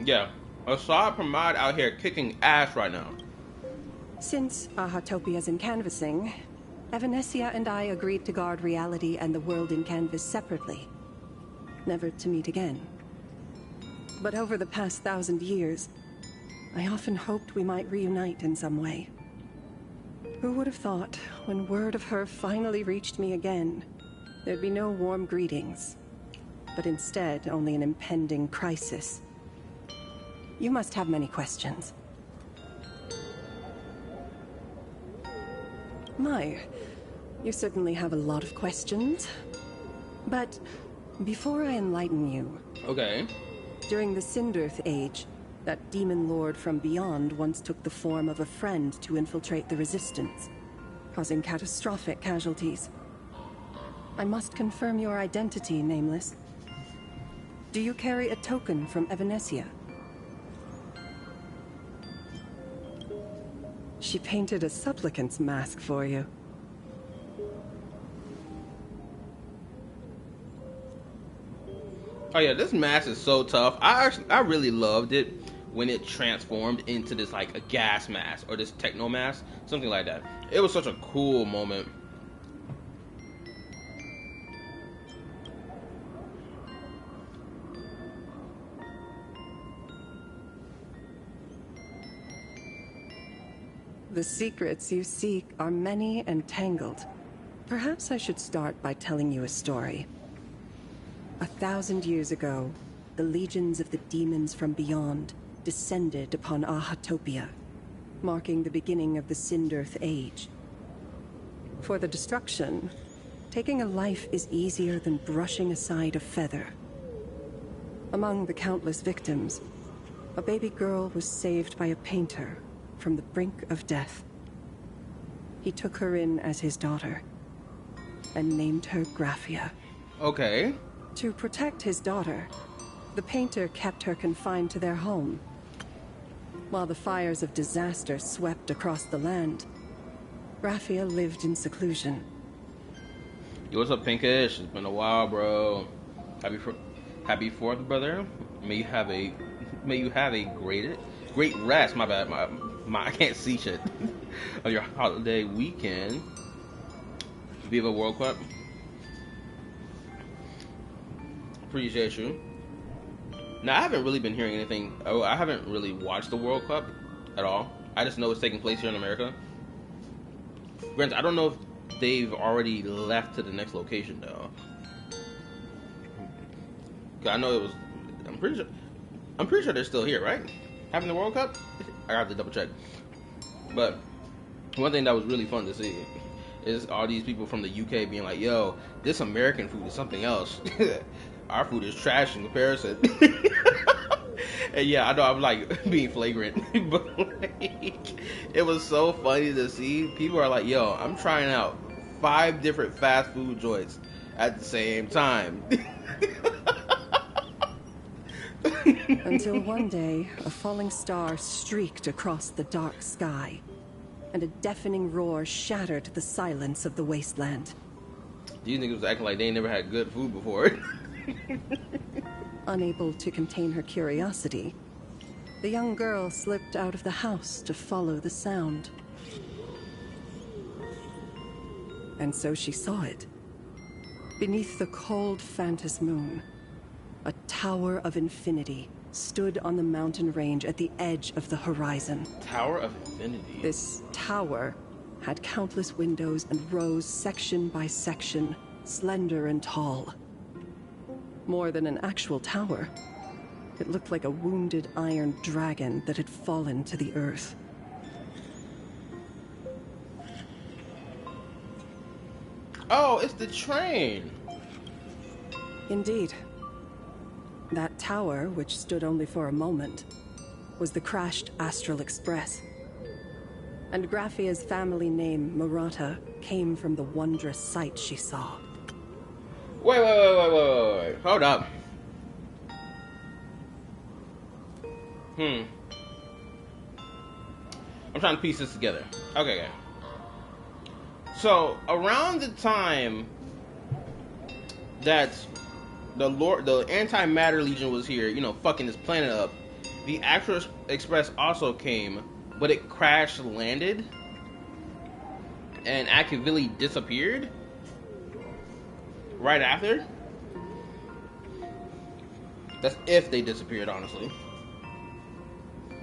Yeah. Assad Pramad out here kicking ass right now. Since Ahatopia's in canvassing, Evanescia and I agreed to guard reality and the world in canvas separately, never to meet again. But over the past 1,000 years, I often hoped we might reunite in some way. Who would have thought, when word of her finally reached me again, there'd be no warm greetings, but instead only an impending crisis. You must have many questions. My, you certainly have a lot of questions. But before I enlighten you... Okay. During the Sindirth Age, that demon lord from beyond once took the form of a friend to infiltrate the Resistance, causing catastrophic casualties. I must confirm your identity, Nameless. Do you carry a token from Evanescia? She painted a supplicant's mask for you. Oh yeah, this mask is so tough. I really loved it when it transformed into this like a gas mask or this techno mask, something like that. It was such a cool moment. The secrets you seek are many and tangled. Perhaps I should start by telling you a story. 1,000 years ago, the legions of the demons from beyond descended upon Ahatopia, marking the beginning of the Sindirth Age. For the destruction, taking a life is easier than brushing aside a feather. Among the countless victims, a baby girl was saved by a painter from the brink of death. He took her in as his daughter and named her Graphia. Okay. To protect his daughter, the painter kept her confined to their home. While the fires of disaster swept across the land, Graphia lived in seclusion. Yo, what's up, Pinkish? It's been a while, bro. Happy 4th, brother. May you have a great rest. My bad. My I can't see shit. On your holiday weekend. Viva World Cup. Appreciate you. Now, I haven't really been hearing anything. Oh, I haven't really watched the World Cup at all. I just know it's taking place here in America. Granted, I don't know if they've already left to the next location, though. I know it was. I'm pretty sure they're still here, right? Having the World Cup. I have to double check. But one thing that was really fun to see is all these people from the UK being like, "Yo, this American food is something else. Our food is trash in comparison." And yeah, I know I'm like being flagrant, but like, it was so funny to see. People are like, "Yo, I'm trying out 5 different fast food joints at the same time." Until one day, a falling star streaked across the dark sky, and a deafening roar shattered the silence of the wasteland. These niggas was acting like they ain't never had good food before. Unable to contain her curiosity, the young girl slipped out of the house to follow the sound. And so she saw it. Beneath the cold Phantos moon, a tower of infinity stood on the mountain range at the edge of the horizon. Tower of Infinity? This tower had countless windows and rose section by section, slender and tall. More than an actual tower, it looked like a wounded iron dragon that had fallen to the earth. Oh, it's the train! Indeed. That tower, which stood only for a moment, was the crashed Astral Express. And Graphia's family name, Murata, came from the wondrous sight she saw. Wait. Hold up. I'm trying to piece this together. Okay. So, around the time that the Antimatter Legion was here, you know, fucking this planet up, the Astral Express also came, but it crash landed and actively disappeared right after. That's if they disappeared, honestly.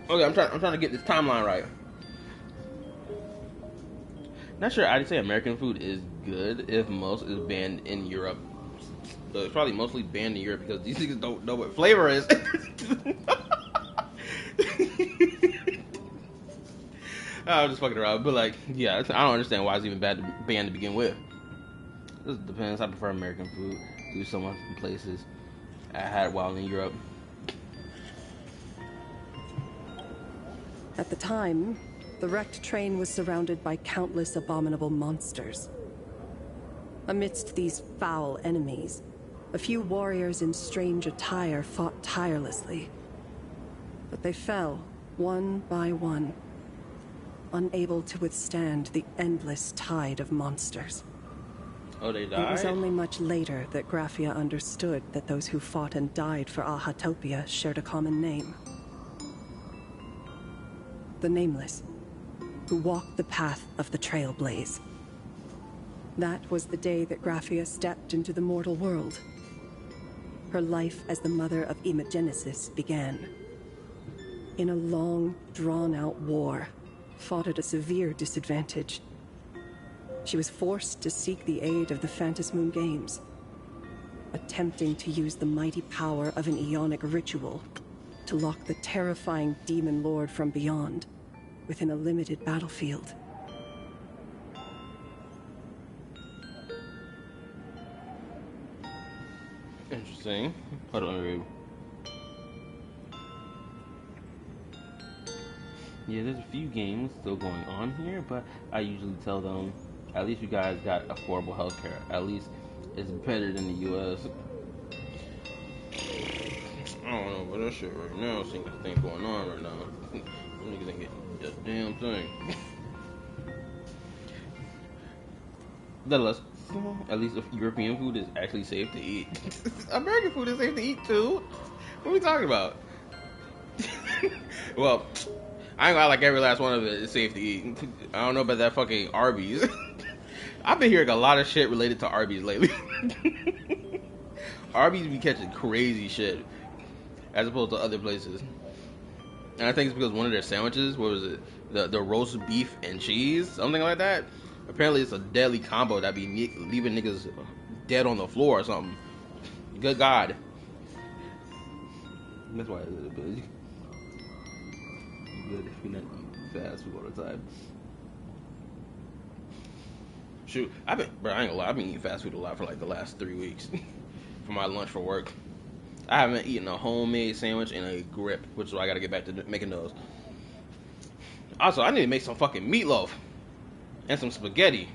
Okay, I'm trying to get this timeline right. Not sure I'd say American food is good if most is banned in Europe. So it's probably mostly banned in Europe because these niggas don't know what flavor is. I'm just fucking around, but like, yeah, I don't understand why it's even banned to begin with. This depends. I prefer American food to some places I had while in Europe. At the time, the wrecked train was surrounded by countless abominable monsters. Amidst these foul enemies, a few warriors in strange attire fought tirelessly. But they fell, one by one, unable to withstand the endless tide of monsters. Oh, they died? It was only much later that Graphia understood that those who fought and died for Ahatopia shared a common name. The Nameless, who walked the path of the Trailblaze. That was the day that Graphia stepped into the mortal world. Her life as the mother of Imogenesis began. In a long, drawn-out war, fought at a severe disadvantage. She was forced to seek the aid of the Phantos Moon Games, attempting to use the mighty power of an Aeonic ritual to lock the terrifying demon lord from beyond within a limited battlefield. Interesting. Hold on, read. Yeah, there's a few games still going on here, but I usually tell them, at least you guys got affordable healthcare. At least it's better than the US. I don't know about that shit right now. Seeing the thing going on right now. Niggas ain't getting the damn thing. Nonetheless, at least if European food is actually safe to eat. American food is safe to eat too. What are we talking about? Well, I ain't gonna like every last one of it is safe to eat. I don't know about that fucking Arby's. I've been hearing a lot of shit related to Arby's lately. Arby's be catching crazy shit as opposed to other places. And I think it's because one of their sandwiches, what was it? The roast beef and cheese, something like that. Apparently it's a deadly combo that be leaving niggas dead on the floor or something. Good God. That's why it's good if you're not eating fast food all the time. Shoot, I ain't gonna lie, I've been eating fast food a lot for like the last 3 weeks for my lunch for work. I haven't eaten a homemade sandwich in a grip, which is why I gotta get back to making those. Also, I need to make some fucking meatloaf and some spaghetti.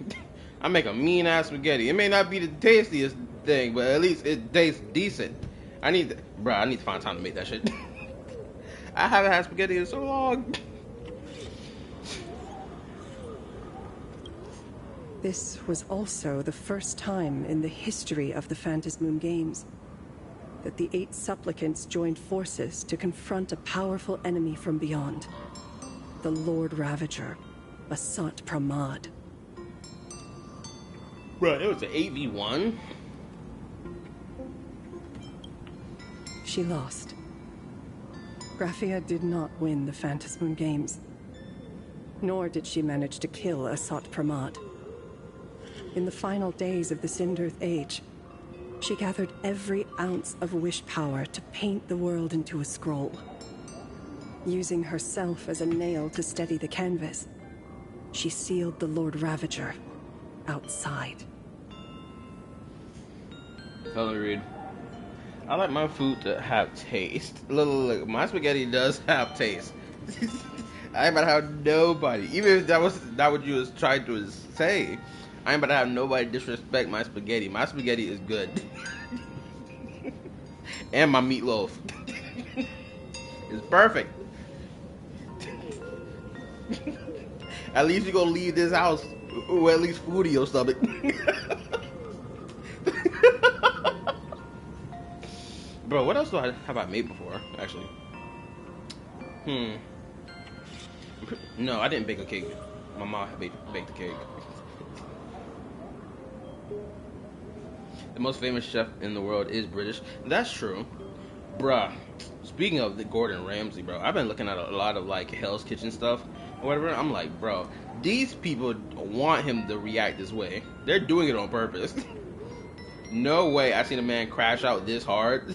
I make a mean ass spaghetti. It may not be the tastiest thing, but at least it tastes decent. I need to find time to make that shit. I haven't had spaghetti in so long. This was also the first time in the history of the Phantasmoon Games that the 8 supplicants joined forces to confront a powerful enemy from beyond, the Lord Ravager, Basant Pramad. Bro, it was an 8v1? She lost. Graphia did not win the Phantasmoon Games, nor did she manage to kill Asat Pramad. In the final days of the Sindirth Age, she gathered every ounce of wish power to paint the world into a scroll. Using herself as a nail to steady the canvas, she sealed the Lord Ravager outside. Tell me, Reed. I like my food to have taste. Look, my spaghetti does have taste. I ain't about to have nobody, even if that was not what you was trying to say, I ain't about to have nobody disrespect my spaghetti. My spaghetti is good. And my meatloaf. It's perfect. At least you gonna leave this house with at least food in your stomach. Bro, what else have I made before, actually? No, I didn't bake a cake. My mom baked the cake. The most famous chef in the world is British. That's true. Bruh, speaking of the Gordon Ramsay, bro, I've been looking at a lot of like Hell's Kitchen stuff or whatever. I'm like, bro, these people want him to react this way. They're doing it on purpose. No way I seen a man crash out this hard.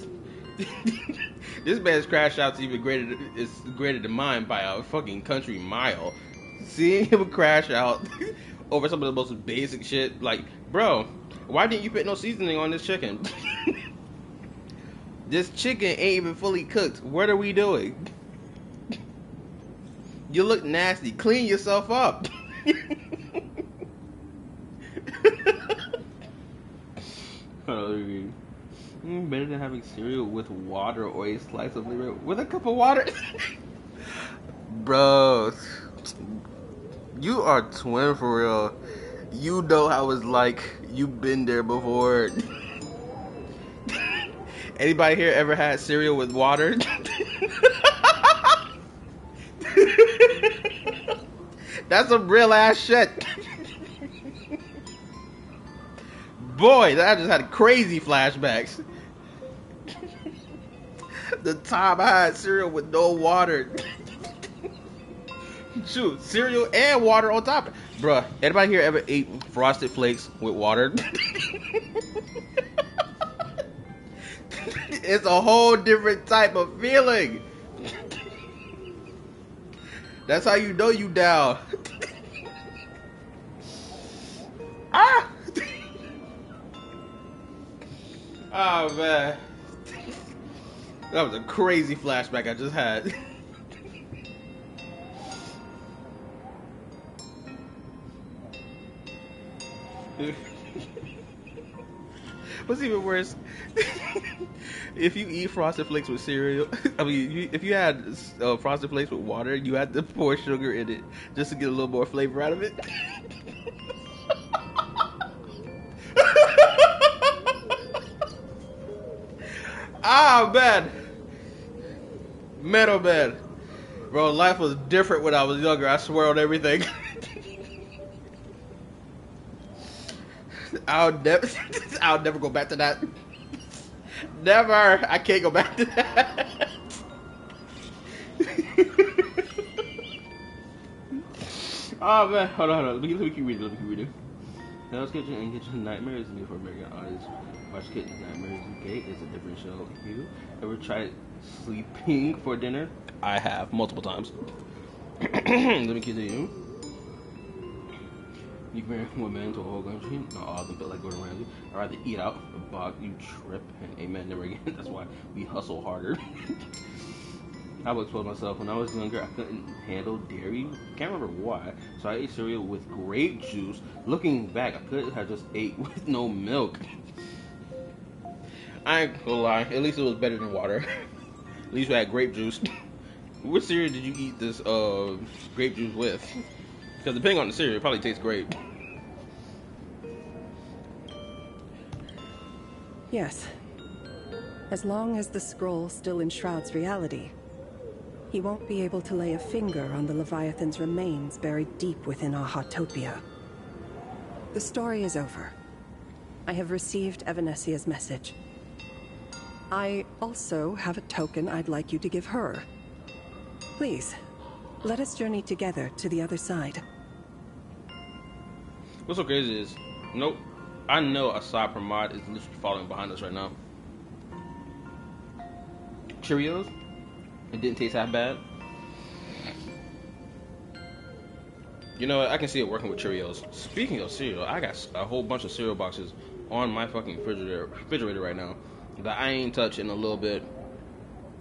This man's crash out's even greater than mine by a fucking country mile. Seeing him crash out over some of the most basic shit, like, bro, why didn't you put no seasoning on this chicken? This chicken ain't even fully cooked. What are we doing? You look nasty. Clean yourself up. Better than having cereal with water or a slice of liver with a cup of water. Bro, you are twin for real. You know how it's like. You've been there before. Anybody here ever had cereal with water? That's some real ass shit. Boy, that just had crazy flashbacks. The time I had cereal with no water. Shoot, cereal and water on top. Bruh, anybody here ever ate Frosted Flakes with water? It's a whole different type of feeling. That's how you know you down. Ah! Oh man, that was a crazy flashback I just had. What's even worse? If you eat Frosted Flakes with cereal, I mean, if you had Frosted Flakes with water, you had to pour sugar in it just to get a little more flavor out of it. Ah, man. Metal man. Bro, life was different when I was younger. I swear on everything. I'll never go back to that. Never. I can't go back to that. Oh man, hold on. Let me keep reading. Hell's Kitchen and Kitchen Nightmares is new for American audience. Watch Kitchen Nightmares UK is a different show. You ever tried sleeping for dinner? I have multiple times. Let me continue. You can marry one man to a whole country. Not all of them built like Gordon Ramsay. I'd rather eat out. Bog, you trip. And amen, never again. That's why we hustle harder. I would expose myself. When I was younger, I couldn't handle dairy. Can't remember why. So I ate cereal with grape juice. Looking back, I could have just ate with no milk. I ain't gonna lie. At least it was better than water. At least we had grape juice. What cereal did you eat this grape juice with? Because depending on the cereal, it probably tastes great. Yes. As long as the scroll still enshrouds reality, he won't be able to lay a finger on the Leviathan's remains buried deep within our Hotopia. The story is over. I have received Evanesia's message. I also have a token I'd like you to give her. Please, let us journey together to the other side. What's so crazy is, nope, I know Asad Pramod is literally following behind us right now. Cheerios? It didn't taste that bad. You know what? I can see it working with Cheerios. Speaking of cereal, I got a whole bunch of cereal boxes on my fucking refrigerator right now that I ain't touched in a little bit.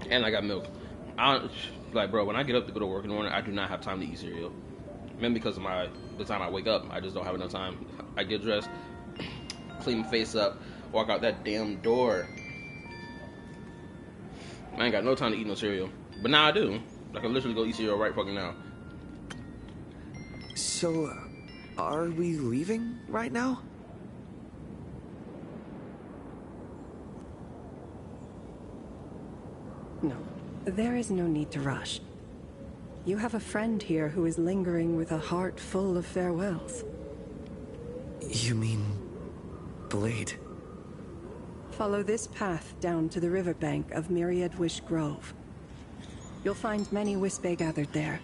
And I got milk. Like, bro, when I get up to go to work in the morning, I do not have time to eat cereal. Maybe because of the time I wake up, I just don't have enough time. I get dressed, clean my face up, walk out that damn door. I ain't got no time to eat no cereal. But now I do. I can literally go eat cereal right fucking now. So, are we leaving right now? No, there is no need to rush. You have a friend here who is lingering with a heart full of farewells. You mean Blade? Follow this path down to the riverbank of Myriad Wish Grove. You'll find many Wispe gathered there.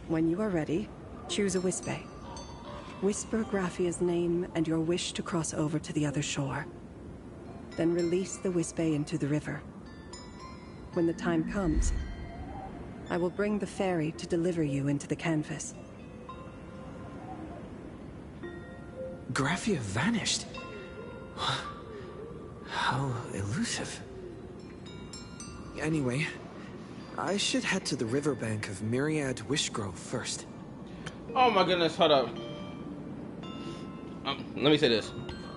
When you are ready, choose a Wispe. Whisper Graphia's name and your wish to cross over to the other shore. Then release the Wispe into the river. When the time comes, I will bring the ferry to deliver you into the canvas. Graphia vanished. How elusive. Anyway, I should head to the riverbank of Myriad Wishgrove first. Oh my goodness, hold up. Let me say this.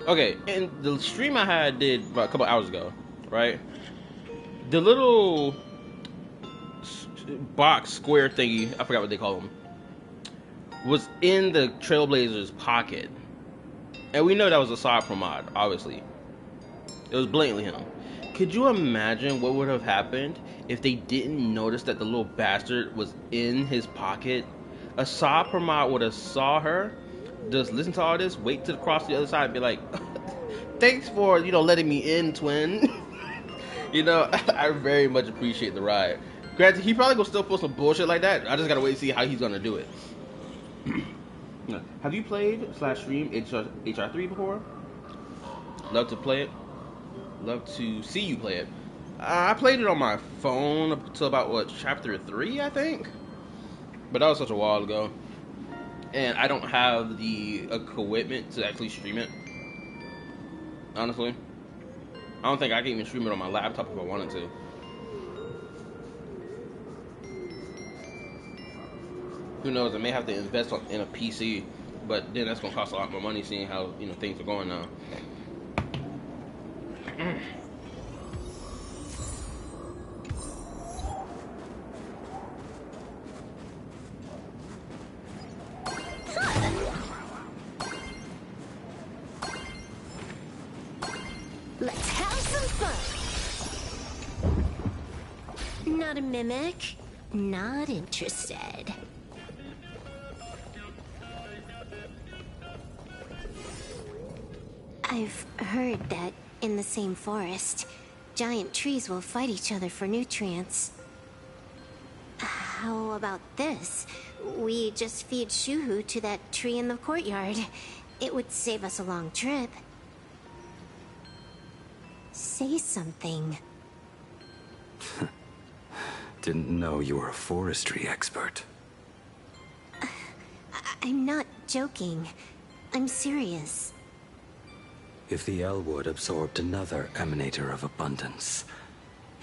Okay, in the stream I did about a couple hours ago, right? The little box square thingy, I forgot what they call them, was in the Trailblazer's pocket. And we know that was Asad Pramod, obviously. It was blatantly him. Could you imagine what would have happened if they didn't notice that the little bastard was in his pocket? Asad Pramod would have saw her, just listen to all this, wait to cross the other side and be like, thanks for, letting me in, twin. I very much appreciate the ride. Granted, he probably gonna still pull some bullshit like that. I just gotta wait and see how he's gonna do it. Have you played /stream HR3 before? Love to play it. Love to see you play it. I played it on my phone up until about, chapter 3, I think? But that was such a while ago. And I don't have the equipment to actually stream it. Honestly. I don't think I can even stream it on my laptop if I wanted to. Who knows, I may have to invest in a PC. But then that's going to cost a lot more money seeing how, things are going now. have some fun. Not a mimic. Not interested. I've heard that in the same forest, giant trees will fight each other for nutrients. How about this? We just feed Shuhu to that tree in the courtyard. It would save us a long trip. Say something. Didn't know you were a forestry expert. I'm not joking. I'm serious. If the Elwood absorbed another emanator of abundance,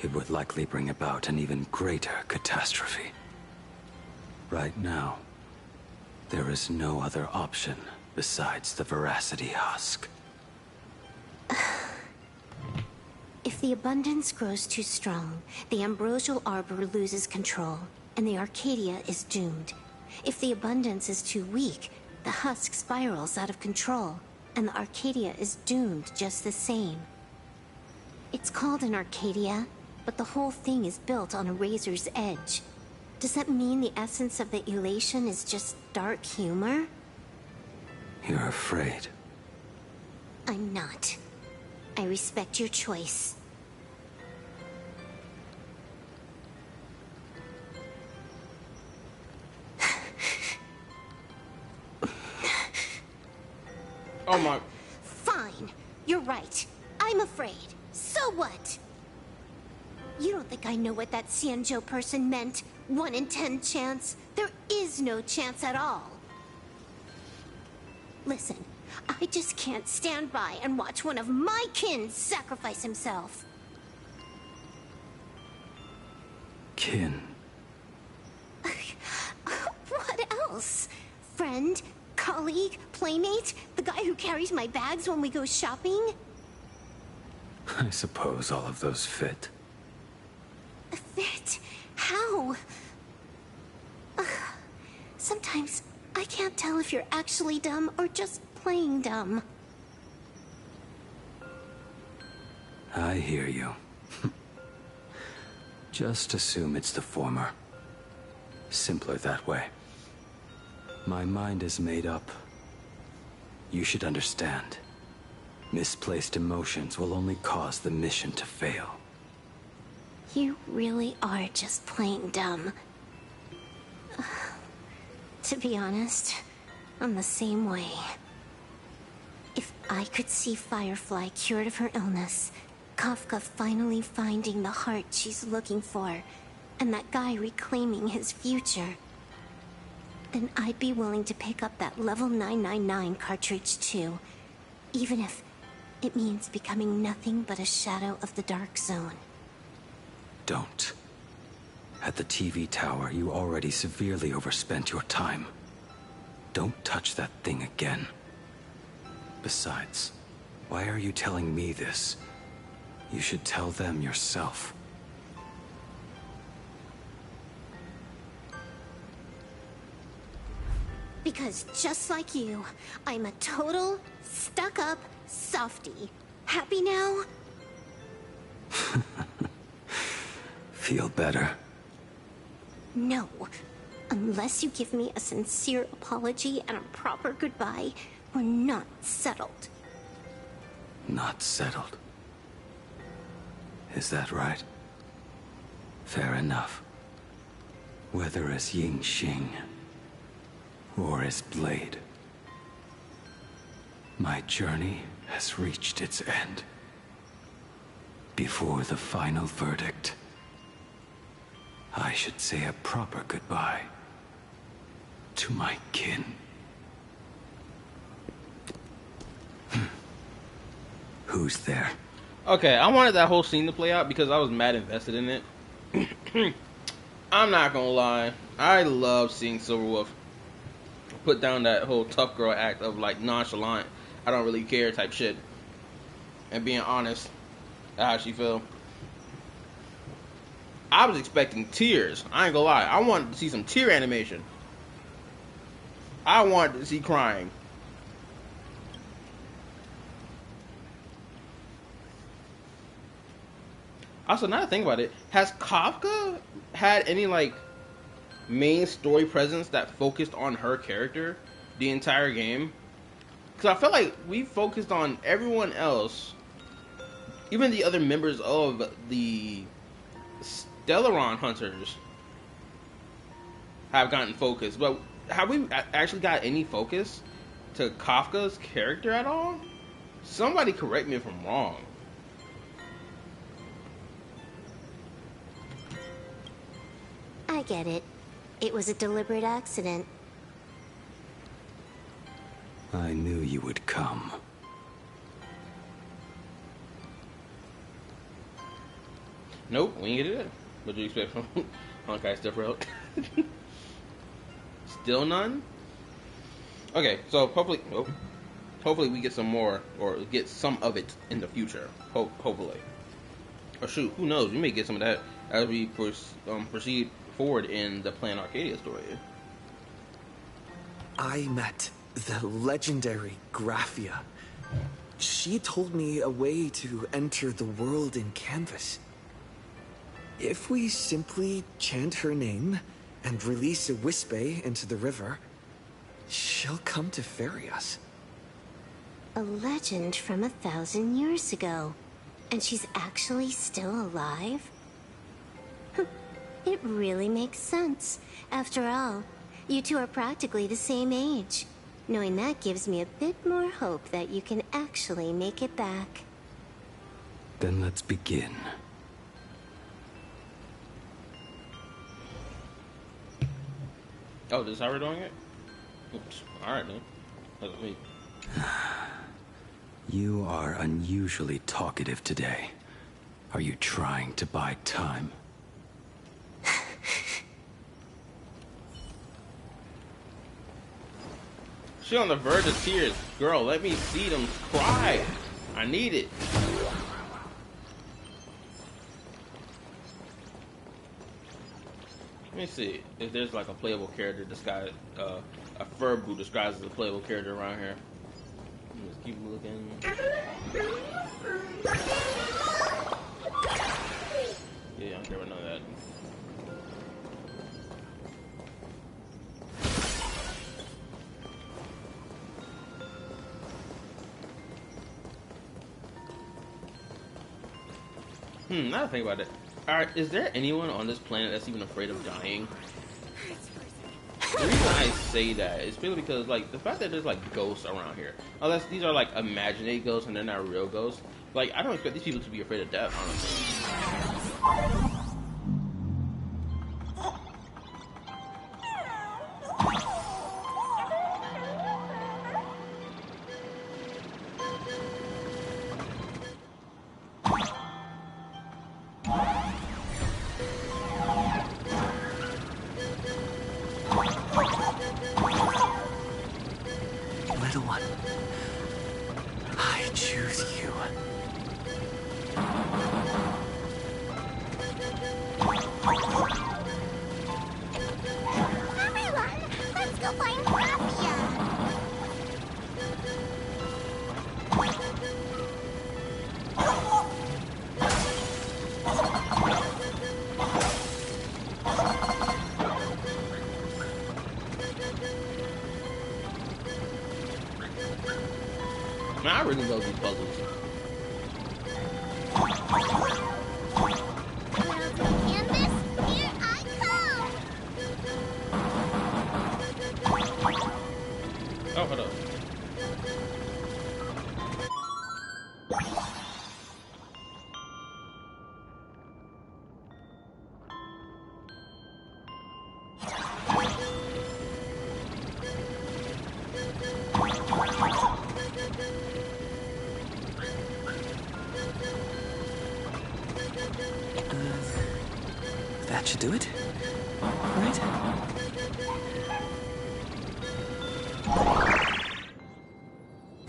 it would likely bring about an even greater catastrophe. Right now, there is no other option besides the Veracity Husk. If the abundance grows too strong, the ambrosial arbor loses control, and the Arcadia is doomed. If the abundance is too weak, the husk spirals out of control, and the Arcadia is doomed just the same. It's called an Arcadia, but the whole thing is built on a razor's edge. Does that mean the essence of the elation is just dark humor? You're afraid. I'm not. I respect your choice. Oh my... Fine. You're right. I'm afraid. So what? You don't think I know what that Xianzhou person meant? 1 in 10 chance? There is no chance at all. Listen, I just can't stand by and watch one of my kin sacrifice himself. Kin. What else? Friend? Colleague? Playmate? The guy who carries my bags when we go shopping? I suppose all of those fit. Fit? How? Sometimes I can't tell if you're actually dumb or just playing dumb. I hear you. Just assume it's the former. Simpler that way. My mind is made up. You should understand. Misplaced emotions will only cause the mission to fail. You really are just plain dumb. To be honest, I'm the same way. If I could see Firefly cured of her illness, Kafka finally finding the heart she's looking for, and that guy reclaiming his future, then I'd be willing to pick up that level 999 cartridge too, even if it means becoming nothing but a shadow of the Dark Zone. Don't. At the TV tower, you already severely overspent your time. Don't touch that thing again. Besides, why are you telling me this? You should tell them yourself. Because just like you, I'm a total, stuck-up softie. Happy now? Feel better? No. Unless you give me a sincere apology and a proper goodbye, we're not settled. Not settled. Is that right? Fair enough. Whether as Ying Xing or as Blade, my journey has reached its end. Before the final verdict, I should say a proper goodbye to my kin. Who's there? Okay, I wanted that whole scene to play out because I was mad invested in it. I'm not gonna lie. I love seeing Silverwolf put down that whole tough girl act of like nonchalant, I don't really care type shit. And being honest at how she feel. I was expecting tears. I ain't gonna lie. I wanted to see some tear animation. I wanted to see crying. Also, now that I think about it, has Kafka had any like main story presence that focused on her character the entire game? Because I felt like we focused on everyone else, even the other members of the Stellaron Hunters have gotten focused, but have we actually got any focus to Kafka's character at all? Somebody correct me if I'm wrong. I get it. It was a deliberate accident. I knew you would come. Nope, we ain't get it. What do you expect from Honkai Step Route? Still none? Okay, so hopefully we get some more, or get some of it in the future. Hopefully. Or shoot, who knows? We may get some of that as we proceed forward in the Plan Arcadia story. I met the legendary Graphia. She told me a way to enter the world in Canvas. If we simply chant her name and release a Wispe into the river, she'll come to ferry us. A legend from 1,000 years ago. And she's actually still alive? It really makes sense. After all, you two are practically the same age. Knowing that gives me a bit more hope that you can actually make it back. Then let's begin. Oh, this is how we're doing it? Oops. Alright then. That's me. You are unusually talkative today. Are you trying to buy time? She on the verge of tears. Girl, let me see them cry. I need it. Let me see if there's like a playable character disguised, a Furbu disguised as a playable character around here. Let's keep looking. Yeah, I don't care about none of that. Now that I think about it. Alright, is there anyone on this planet that's even afraid of dying? The reason I say that is purely because, like, the fact that there's, like, ghosts around here. Unless these are, like, imaginary ghosts and they're not real ghosts. Like, I don't expect these people to be afraid of death, honestly. Man, I really love these puzzles. Oh, hold up. That should do it, right?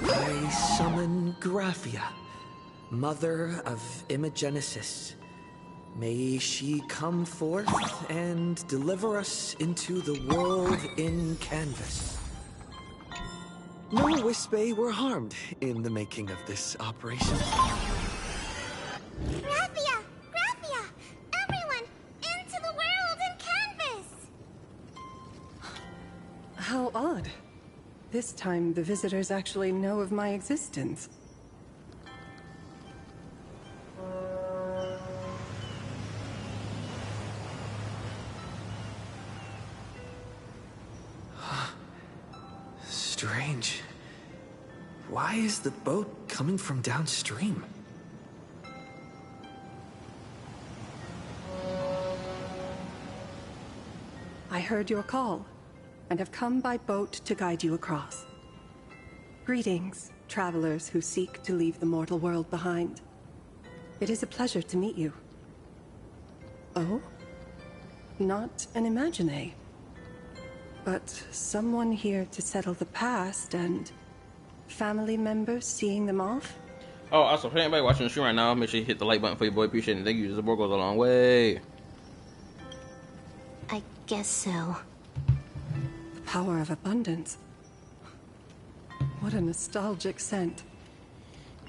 I summon Graphia, mother of Imogenesis. May she come forth and deliver us into the world in Canvas. No Wispe were harmed in the making of this operation. Graphia! this time the visitors actually know of my existence. Strange. Why is the boat coming from downstream? I heard your call, and have come by boat to guide you across. Greetings, travelers who seek to leave the mortal world behind. It is a pleasure to meet you. Oh? Not an Imagine, but someone here to settle the past and family members seeing them off? Oh, also, for anybody watching the stream right now, make sure you hit the like button for your boy. Appreciate it. Thank you. The support goes a long way. I guess so. The power of abundance. What a nostalgic scent.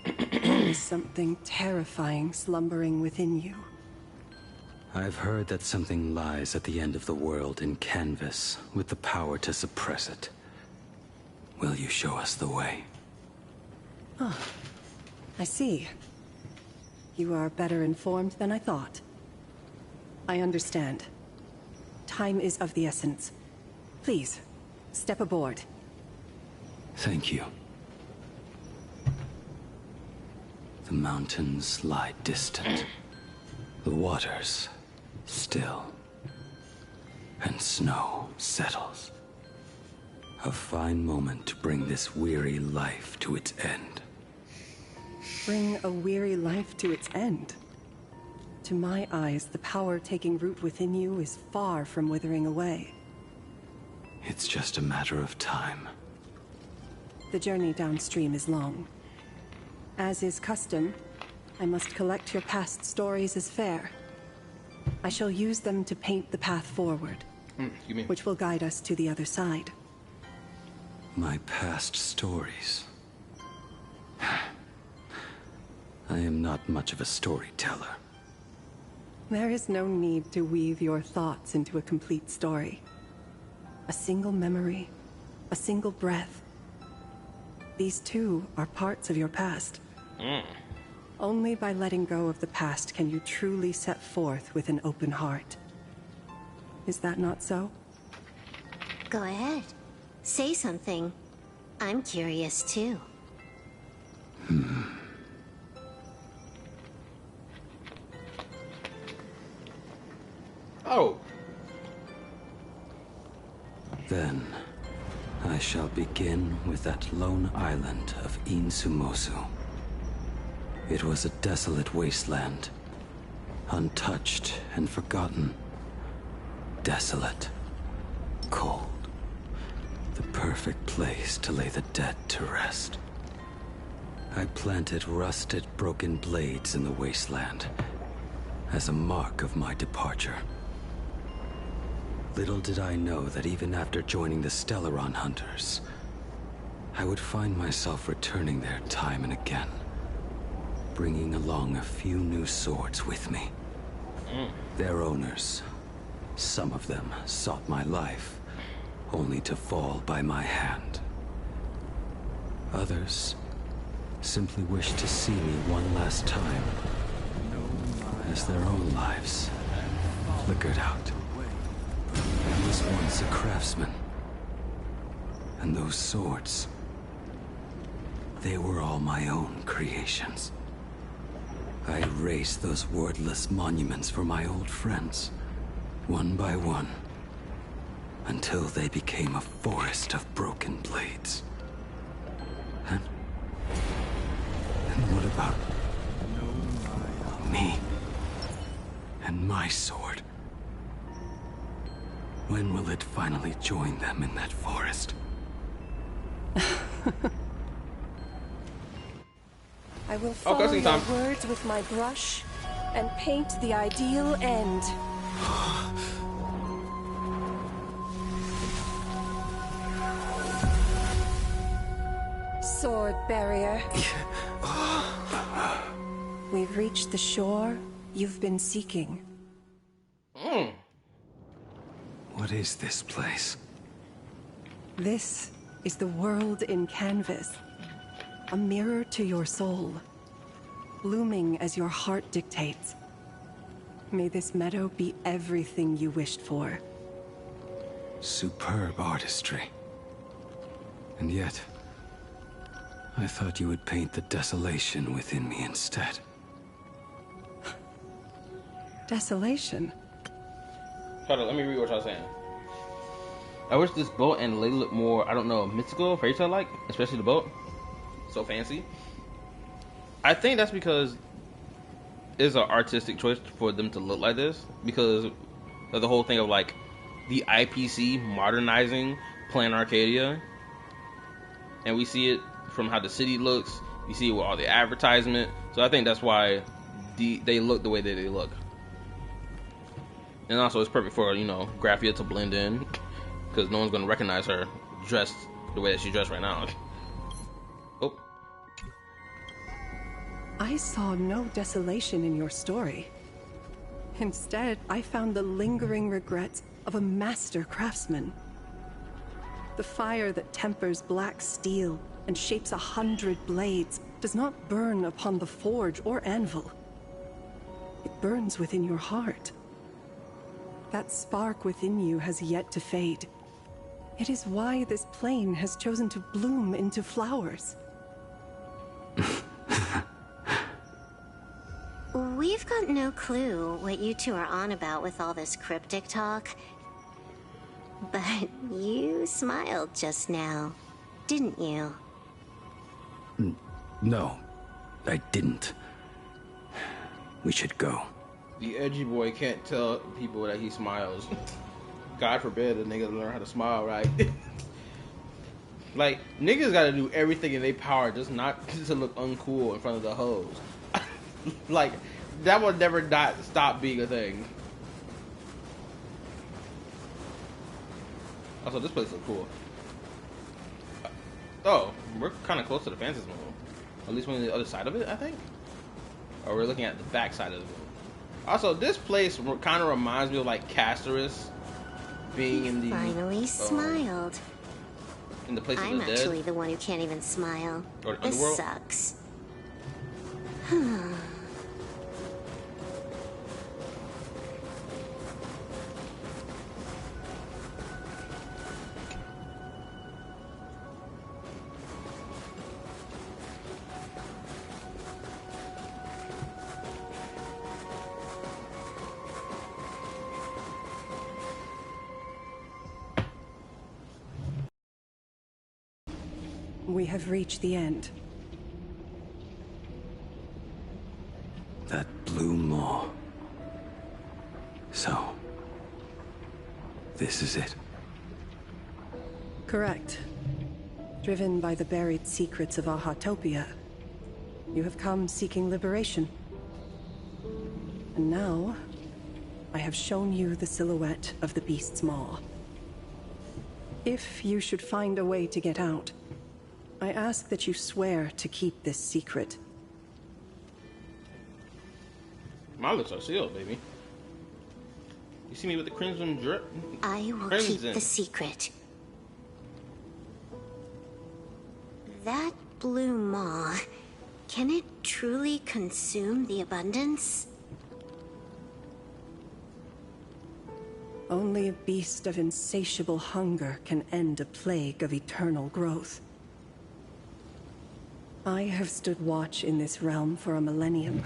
There is something terrifying slumbering within you. I've heard that something lies at the end of the world in Canvas, with the power to suppress it. Will you show us the way? Ah, I see. You are better informed than I thought. I understand. Time is of the essence. Please, step aboard. Thank you. The mountains lie distant. The waters still. And snow settles. A fine moment to bring this weary life to its end. Bring a weary life to its end? To my eyes, the power taking root within you is far from withering away. It's just a matter of time. The journey downstream is long. As is custom, I must collect your past stories as fare. I shall use them to paint the path forward, which will guide us to the other side. My past stories. I am not much of a storyteller. There is no need to weave your thoughts into a complete story. A single memory, a single breath. These too are parts of your past. Only by letting go of the past can you truly set forth with an open heart. Is that not so? Go ahead. Say something. I'm curious too. Oh. Then, I shall begin with that lone island of Insumosu. It was a desolate wasteland, untouched and forgotten. Desolate, cold, the perfect place to lay the dead to rest. I planted rusted, broken blades in the wasteland as a mark of my departure. Little did I know that even after joining the Stellaron Hunters, I would find myself returning there time and again, bringing along a few new swords with me. Their owners, some of them sought my life, only to fall by my hand. Others simply wished to see me one last time, as their own lives flickered out. I was once a craftsman, and those swords, they were all my own creations. I erased those wordless monuments for my old friends, one by one, until they became a forest of broken blades. And what about me and my sword? When will it finally join them in that forest? I will follow cussing your time. words with my brush and paint the ideal end. Sword barrier. We've reached the shore you've been seeking. What is this place? This is the world in canvas, a mirror to your soul, blooming as your heart dictates. May this meadow be everything you wished for. Superb artistry. And yet, I thought you would paint the desolation within me instead. Desolation? Hold on, let me read what y'all saying. I wish this boat and Lethe looked more, I don't know, mystical, fairy tale like, especially the boat. So fancy. I think that's because it's an artistic choice for them to look like this, because of the whole thing of like the IPC modernizing Plan Arcadia, and we see it from how the city looks. You see it with all the advertisement, so I think that's why they look the way that they look. And also, it's perfect for, you know, Graphia to blend in, because no one's gonna recognize her dressed the way that she's dressed right now. Oh. I saw no desolation in your story. Instead, I found the lingering regrets of a master craftsman. The fire that tempers black steel and shapes 100 blades does not burn upon the forge or anvil. It burns within your heart. That spark within you has yet to fade. It is why this plane has chosen to bloom into flowers. We've got no clue what you two are on about with all this cryptic talk. But you smiled just now, didn't you? No, I didn't. We should go. The edgy boy can't tell people that he smiles. God forbid a nigga learn how to smile right. Like, niggas gotta do everything in their power just not to look uncool in front of the hoes. Like, that will never not stop being a thing. Also, this place looks cool. Oh, we're kind of close to the Phantasm Moon. At least we're on the other side of it, I think. Or we're looking at the back side of the moon. Also, this place kind of reminds me of like Casterus being in the... Finally smiled. In the place of I'm the dead. actually the one who can't even smile. Or the This underworld. sucks. We have reached the end. That blue maw. So, this is it. Correct. Driven by the buried secrets of Ahatopia, you have come seeking liberation. And now, I have shown you the silhouette of the beast's maw. If you should find a way to get out, I ask that you swear to keep this secret. My lips are sealed, baby. You see me with the crimson drip? I will keep the secret. That blue maw, can it truly consume the abundance? Only a beast of insatiable hunger can end a plague of eternal growth. I have stood watch in this realm for a millennium,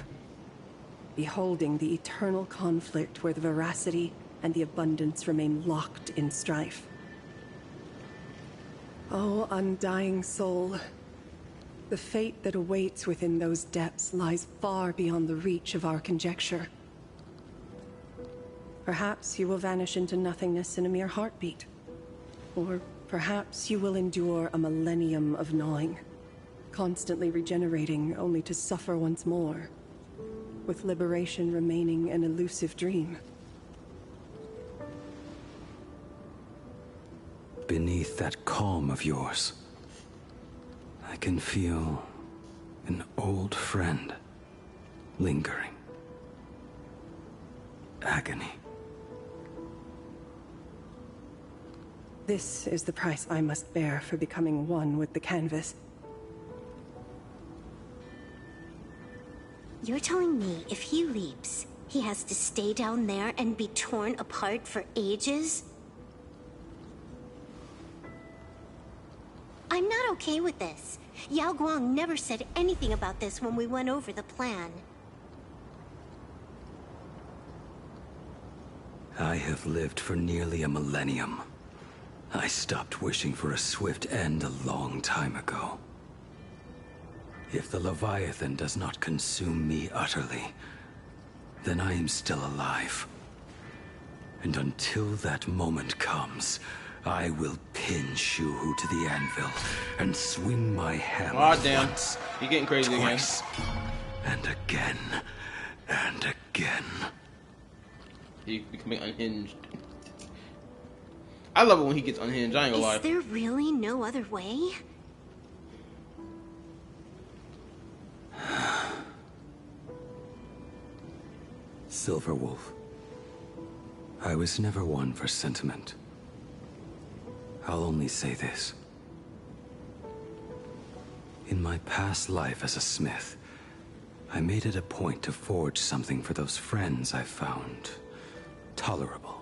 beholding the eternal conflict where the veracity and the abundance remain locked in strife. Oh, undying soul, the fate that awaits within those depths lies far beyond the reach of our conjecture. Perhaps you will vanish into nothingness in a mere heartbeat. Or perhaps you will endure a millennium of gnawing, constantly regenerating only to suffer once more, with liberation remaining an elusive dream. Beneath that calm of yours, I can feel an old friend lingering. Agony. This is the price I must bear for becoming one with the canvas. You're telling me if he leaps, he has to stay down there and be torn apart for ages? I'm not okay with this. Yao Guang never said anything about this when we went over the plan. I have lived for nearly a millennium. I stopped wishing for a swift end a long time ago. If the Leviathan does not consume me utterly, then I am still alive. And until that moment comes, I will pin Shuhu to the anvil and swing my hammer once, you're getting crazy twice, and again, and again. He's becoming unhinged. I love it when he gets unhinged, I ain't gonna lie. Is there really no other way? Silverwolf, I was never one for sentiment. I'll only say this. In my past life as a smith, I made it a point to forge something for those friends I found tolerable.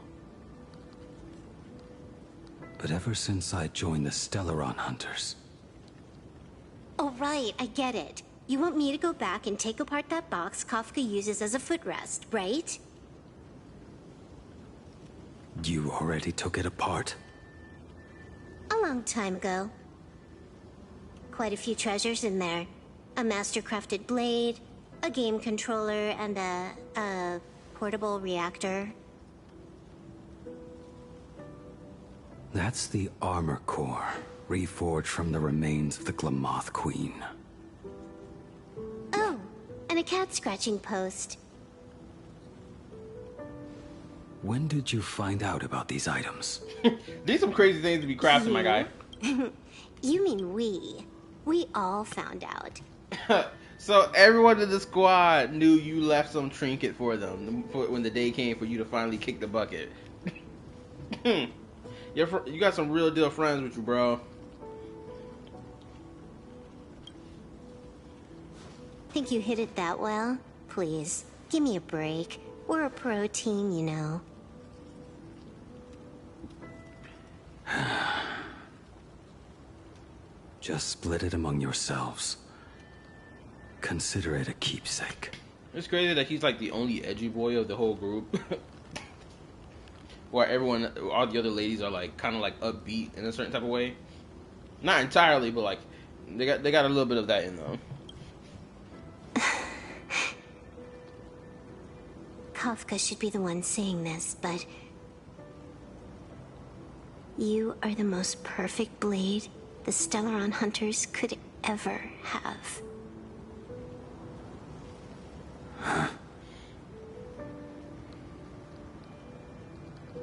But ever since I joined the Stellaron Hunters... Oh, right, I get it. You want me to go back and take apart that box Kafka uses as a footrest, right? You already took it apart? A long time ago. Quite a few treasures in there. A master-crafted blade, a game controller, and a portable reactor. That's the armor core, reforged from the remains of the Glamoth Queen. Oh, and a cat-scratching post. When did you find out about these items? These some crazy things to be crafting, my guy. You mean we. We all found out. So everyone in the squad knew you left some trinket for them when the day came for you to finally kick the bucket. You got some real deal friends with you, bro. Think you hit it that well? Please, give me a break. We're a pro team, you know. Just split it among yourselves. Consider it a keepsake. It's crazy that he's like the only edgy boy of the whole group. Where all the other ladies are like kind of like upbeat in a certain type of way. Not entirely, but like they got a little bit of that in them. Kafka should be the one saying this, but you are the most perfect blade the Stellaron Hunters could ever have.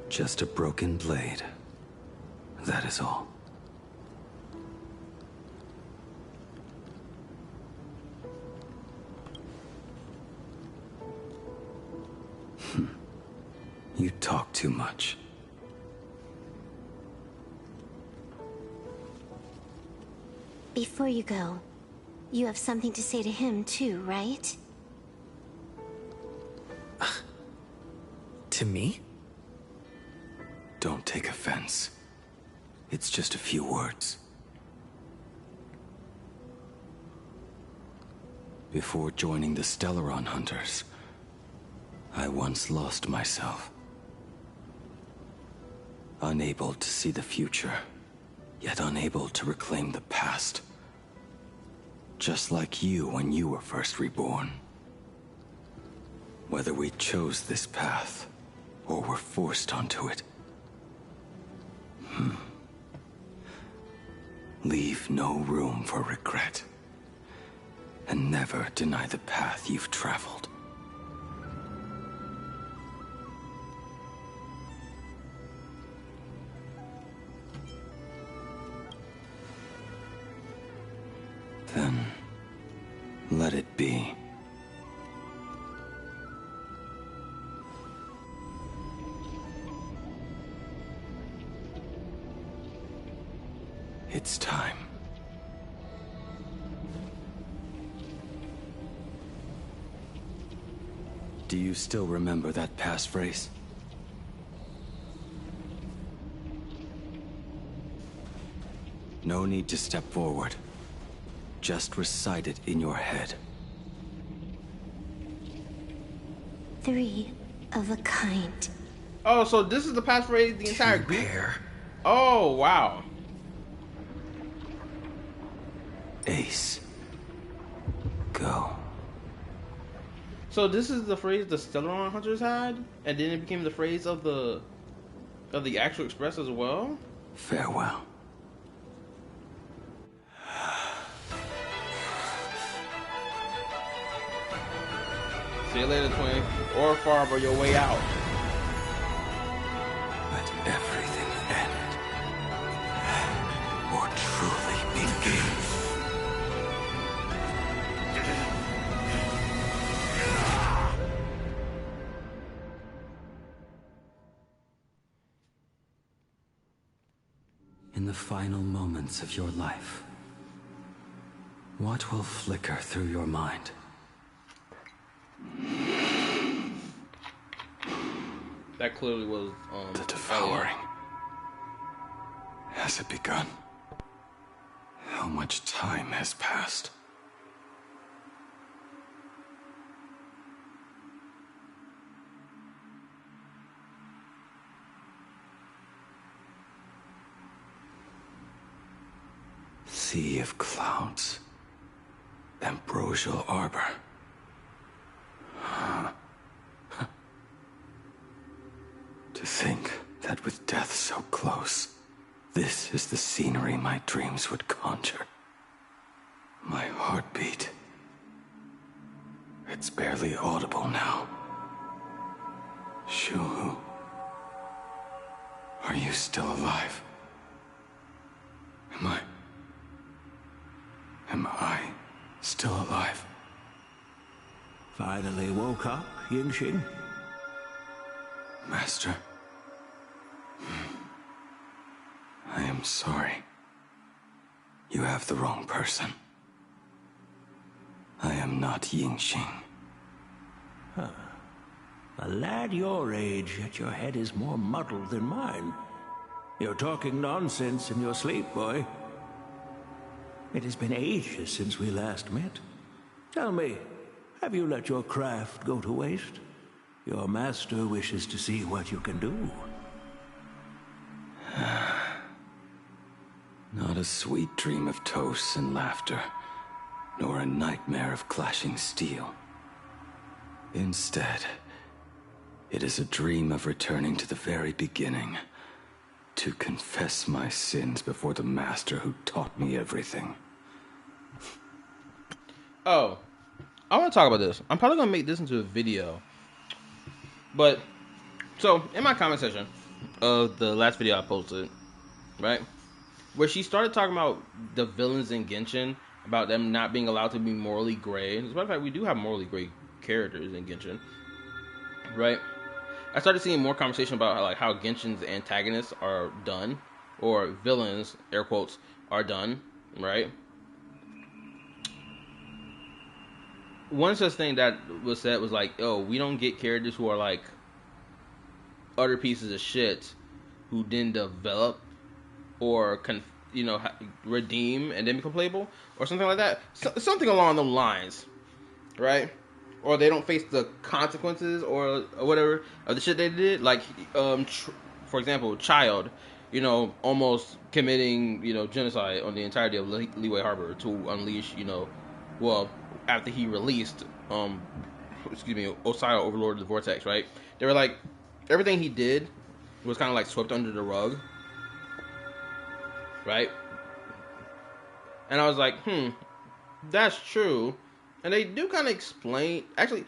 Just a broken blade. That is all. You talk too much. Before you go, you have something to say to him too, right? To me? Don't take offense. It's just a few words. Before joining the Stellaron Hunters, I once lost myself. Unable to see the future, yet unable to reclaim the past. Just like you when you were first reborn. Whether we chose this path, or were forced onto it. Leave no room for regret. And never deny the path you've traveled. Then, let it be. It's time. Do you still remember that passphrase? No need to step forward. Just recite it in your head. 3 of a kind. Oh, so this is the passphrase the entire group? Pair. Oh, wow. Ace. Go. So this is the phrase the Stellaron Hunters had? And then it became the phrase of the actual Express as well? Farewell. See you later, twin. Or far for your way out. Let everything end. Or truly begin. In the final moments of your life, what will flicker through your mind? That clearly was the devouring. Has it begun? How much time has passed? Sea of clouds. Ambrosial arbor. To think that with death so close, this is the scenery my dreams would conjure. My heartbeat. It's barely audible now. Shuhu. Are you still alive? Am I still alive? Finally woke up, Yingxing? Master. I am sorry. You have the wrong person. I am not Yingxing. Huh. A lad your age, yet your head is more muddled than mine. You're talking nonsense in your sleep, boy. It has been ages since we last met. Tell me, have you let your craft go to waste? Your master wishes to see what you can do. Not a sweet dream of toasts and laughter, nor a nightmare of clashing steel. Instead, it is a dream of returning to the very beginning, to confess my sins before the master who taught me everything. Oh, I want to talk about this. I'm probably going to make this into a video. But, so, in my comment section of the last video I posted, right, where she started talking about the villains in Genshin, about them not being allowed to be morally gray. As a matter of fact, we do have morally gray characters in Genshin, right? I started seeing more conversation about how Genshin's antagonists are done, or villains, air quotes, are done, right? One such thing that was said was like, oh, we don't get characters who are like utter pieces of shit who didn't develop or redeem and then become playable or something like that. Something along those lines, right? Or they don't face the consequences or whatever of the shit they did. Like, for example, Child, almost committing, genocide on the entirety of Liyue Harbor to unleash, after he released, Osiris, Overlord of the Vortex, right? They were like, everything he did was kind of like swept under the rug, right? And I was like, that's true. And they do kind of explain, actually,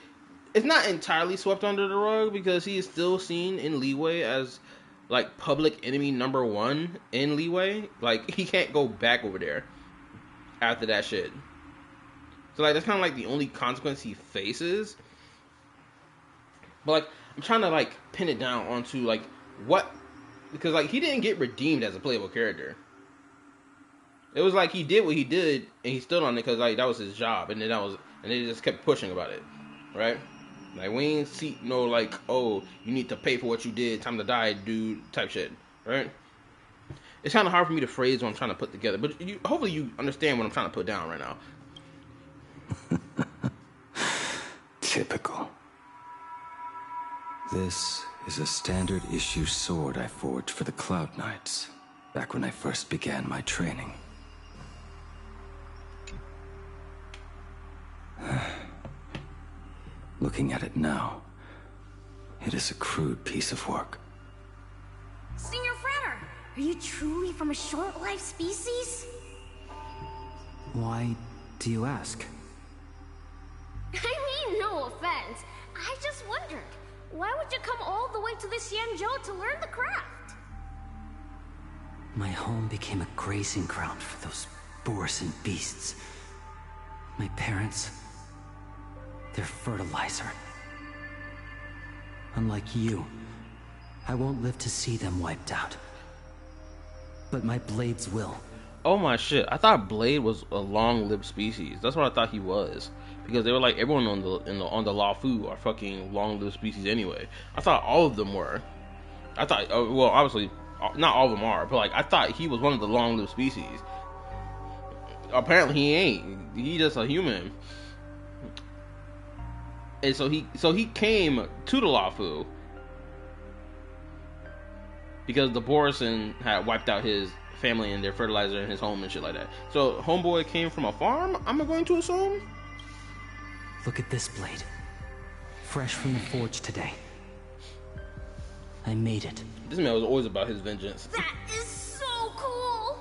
it's not entirely swept under the rug because he is still seen in Liyue as like public enemy number 1 in Liyue. Like, he can't go back over there after that shit. So, like, that's kind of, like, the only consequence he faces. But, like, I'm trying to, like, pin it down onto, like, what... Because, like, he didn't get redeemed as a playable character. It was like he did what he did, and he stood on it because like that was his job, and they just kept pushing about it, right? Like we ain't see no like, oh, you need to pay for what you did, time to die, dude, type shit, right? It's kind of hard for me to phrase what I'm trying to put together, but hopefully you understand what I'm trying to put down right now. Typical. This is a standard issue sword I forged for the Cloud Knights, back when I first began my training. Looking at it now, it is a crude piece of work. Senior Frater, are you truly from a short-lived species? Why do you ask? I mean, no offense. I just wondered, why would you come all the way to this Yanzhou to learn the craft? My home became a grazing ground for those boars and beasts. My parents, they're fertilizer. Unlike you, I won't live to see them wiped out. But my blades will. Oh my shit! I thought Blade was a long-lived species. That's what I thought he was, because they were like everyone on the Lethe are fucking long-lived species anyway. I thought all of them were. I thought, well, obviously, not all of them are, but like I thought he was one of the long-lived species. Apparently, he ain't. He just a human. And so he came to the Lethe because the Borison had wiped out his family and their fertilizer and his home and shit like that. So homeboy came from a farm, I'm going to assume? Look at this blade. Fresh from the forge today. I made it. This man was always about his vengeance. That is so cool!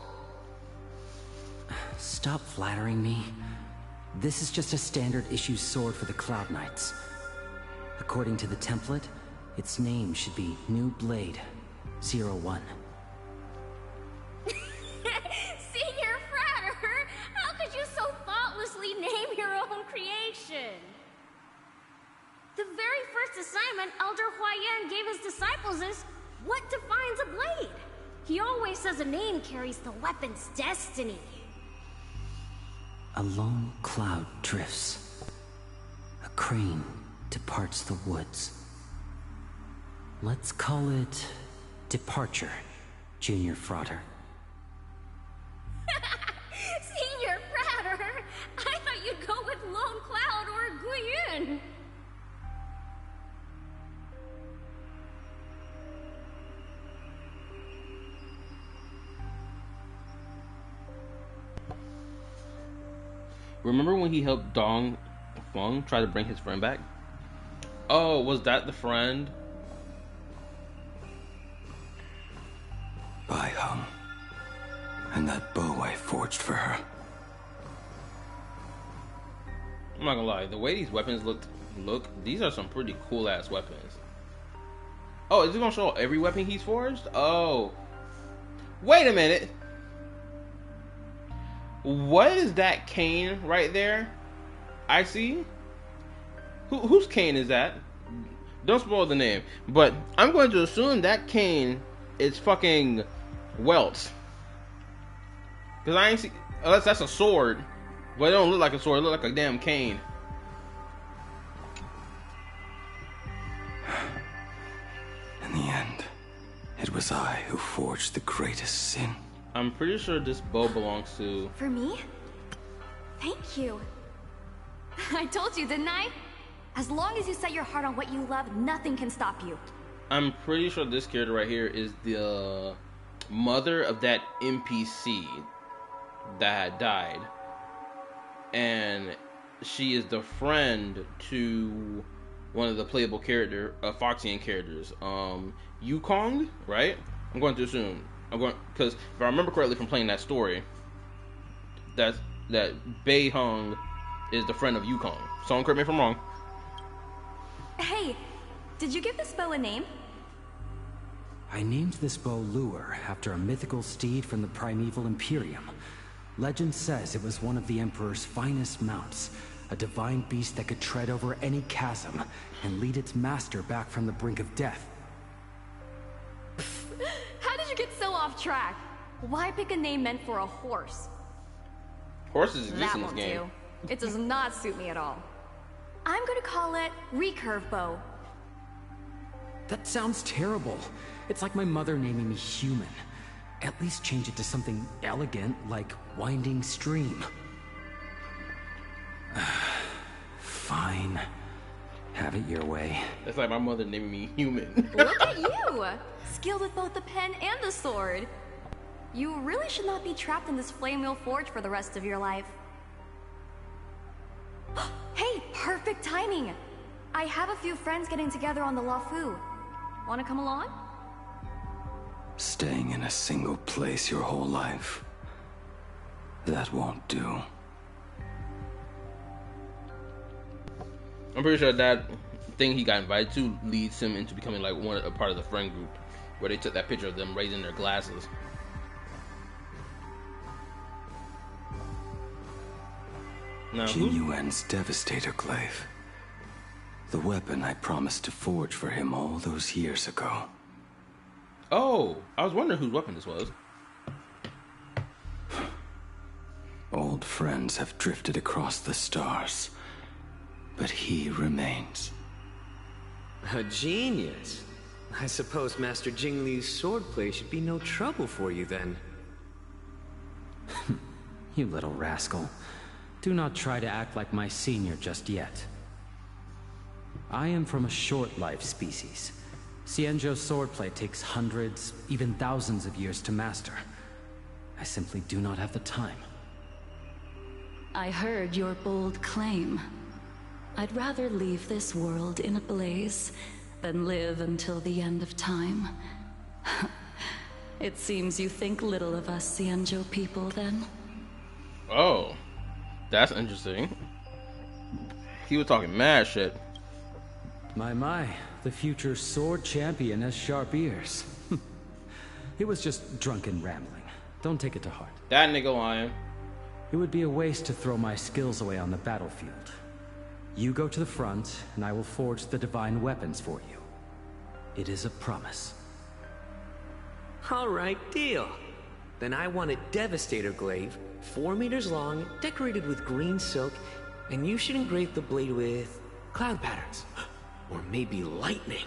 Stop flattering me. This is just a standard issue sword for the Cloud Knights. According to the template, its name should be New Blade 01. Senior Frater, how could you so thoughtlessly name your own creation? The very first assignment Elder Huayan gave his disciples is, what defines a blade? He always says a name carries the weapon's destiny. A lone cloud drifts. A crane departs the woods. Let's call it Departure, Junior Frater. Senior Frater, I thought you'd go with Lone Cloud or Guiyun. Remember when he helped Dong Feng try to bring his friend back? Oh, was that the friend? Bai Hung. And that bow I forged for her. I'm not gonna lie, the way these weapons look, these are some pretty cool ass weapons. Oh, is it gonna show every weapon he's forged? Oh. Wait a minute. What is that cane right there? I see. Whose cane is that? Don't spoil the name, but I'm going to assume that cane is fucking Welt's. Cause I ain't see, unless that's a sword. But it don't look like a sword, it look like a damn cane. In the end, it was I who forged the greatest sin. I'm pretty sure this bow belongs to... For me? Thank you. I told you, didn't I? As long as you set your heart on what you love, nothing can stop you. I'm pretty sure this character right here is the mother of that NPC that had died. And she is the friend to one of the playable character, Foxian characters. Yukong, right? I'm going to assume. Because if I remember correctly from playing that story, that Bai Hung is the friend of Yukong. Someone correct me if I'm wrong. Hey, did you give this bow a name? I named this bow Lure after a mythical steed from the primeval Imperium. Legend says it was one of the Emperor's finest mounts, a divine beast that could tread over any chasm and lead its master back from the brink of death. How did you get so off track? Why pick a name meant for a horse? Horses exist That in this won't game. do. It does not suit me at all. I'm gonna call it recurve bow. That sounds terrible. It's like my mother naming me human. At least change it to something elegant like winding stream. Fine. Have it your way. That's like my mother naming me human. Look at you! Skilled with both the pen and the sword. You really should not be trapped in this flame wheel forge for the rest of your life. Hey, perfect timing! I have a few friends getting together on the Lethe. Wanna come along? Staying in a single place your whole life. That won't do. I'm pretty sure that thing he got invited to leads him into becoming like a part of the friend group where they took that picture of them raising their glasses. Jing Yuan's Devastator Glaive. The weapon I promised to forge for him all those years ago. Oh, I was wondering whose weapon this was. Old friends have drifted across the stars, but he remains. A genius. I suppose Master Jing Li's swordplay should be no trouble for you then. You little rascal. Do not try to act like my senior just yet. I am from a short life species. Xianzhou's swordplay takes hundreds, even thousands of years to master. I simply do not have the time. I heard your bold claim. I'd rather leave this world in a blaze than live until the end of time. It seems you think little of us Xianzhou people, then? Oh, that's interesting. He was talking mad shit. My, the future sword champion has sharp ears. It was just drunken rambling. Don't take it to heart. That nigga lying. It would be a waste to throw my skills away on the battlefield. You go to the front, and I will forge the divine weapons for you. It is a promise. All right, deal. Then I want a Devastator Glaive, 4 meters long, decorated with green silk, and you should engrave the blade with cloud patterns. Or maybe lightning.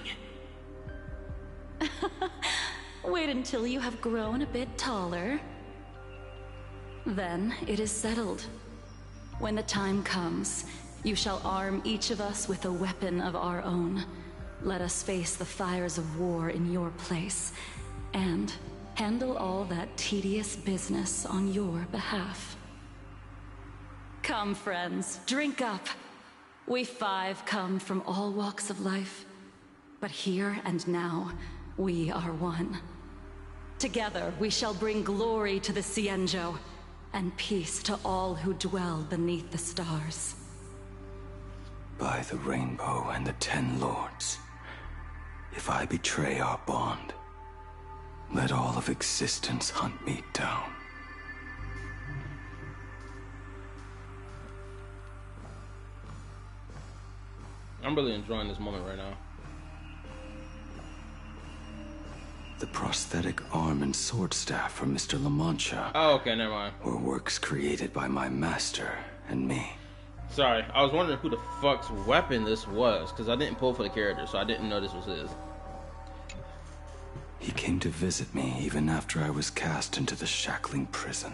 Wait until you have grown a bit taller. Then it is settled. When the time comes, you shall arm each of us with a weapon of our own. Let us face the fires of war in your place, and handle all that tedious business on your behalf. Come, friends, drink up. We 5 come from all walks of life, but here and now, we are one. Together, we shall bring glory to the Xianzhou, and peace to all who dwell beneath the stars. By the rainbow and the 10 lords, if I betray our bond, let all of existence hunt me down. I'm really enjoying this moment right now. The prosthetic arm and sword staff from Mr. La Mancha. Oh, okay, never mind. Were works created by my master and me. Sorry, I was wondering who the fuck's weapon this was, because I didn't pull for the character, so I didn't know this was his. He came to visit me even after I was cast into the shackling prison.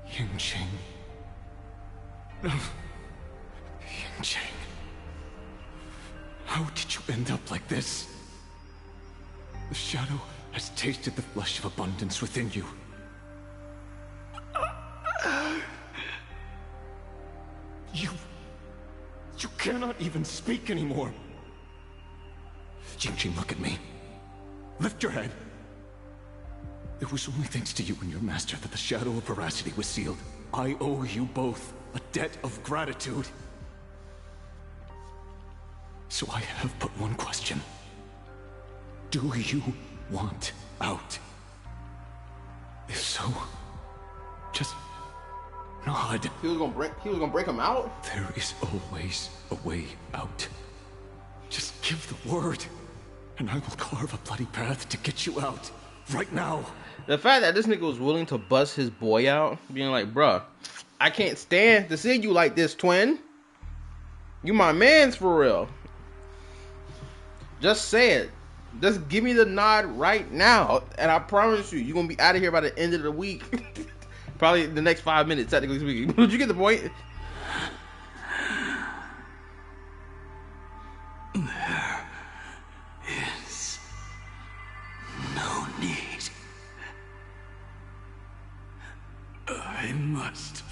Yingqing. No. Yingqing. How did you end up like this? The shadow has tasted the flesh of abundance within you. You cannot even speak anymore. Yingqing, look at me. Lift your head. It was only thanks to you and your master that the shadow of veracity was sealed. I owe you both a debt of gratitude. So I have but one question. Do you want out? If so, just nod. He was gonna break him out? There is always a way out. Just give the word, and I will carve a bloody path to get you out. Right now. The fact that this nigga was willing to bust his boy out, being like, bruh, I can't stand to see you like this, twin. You my mans for real. Just say it. Just give me the nod right now, and I promise you, you're gonna be out of here by the end of the week. Probably the next 5 minutes, technically speaking. Did you get the point? There is no need. I must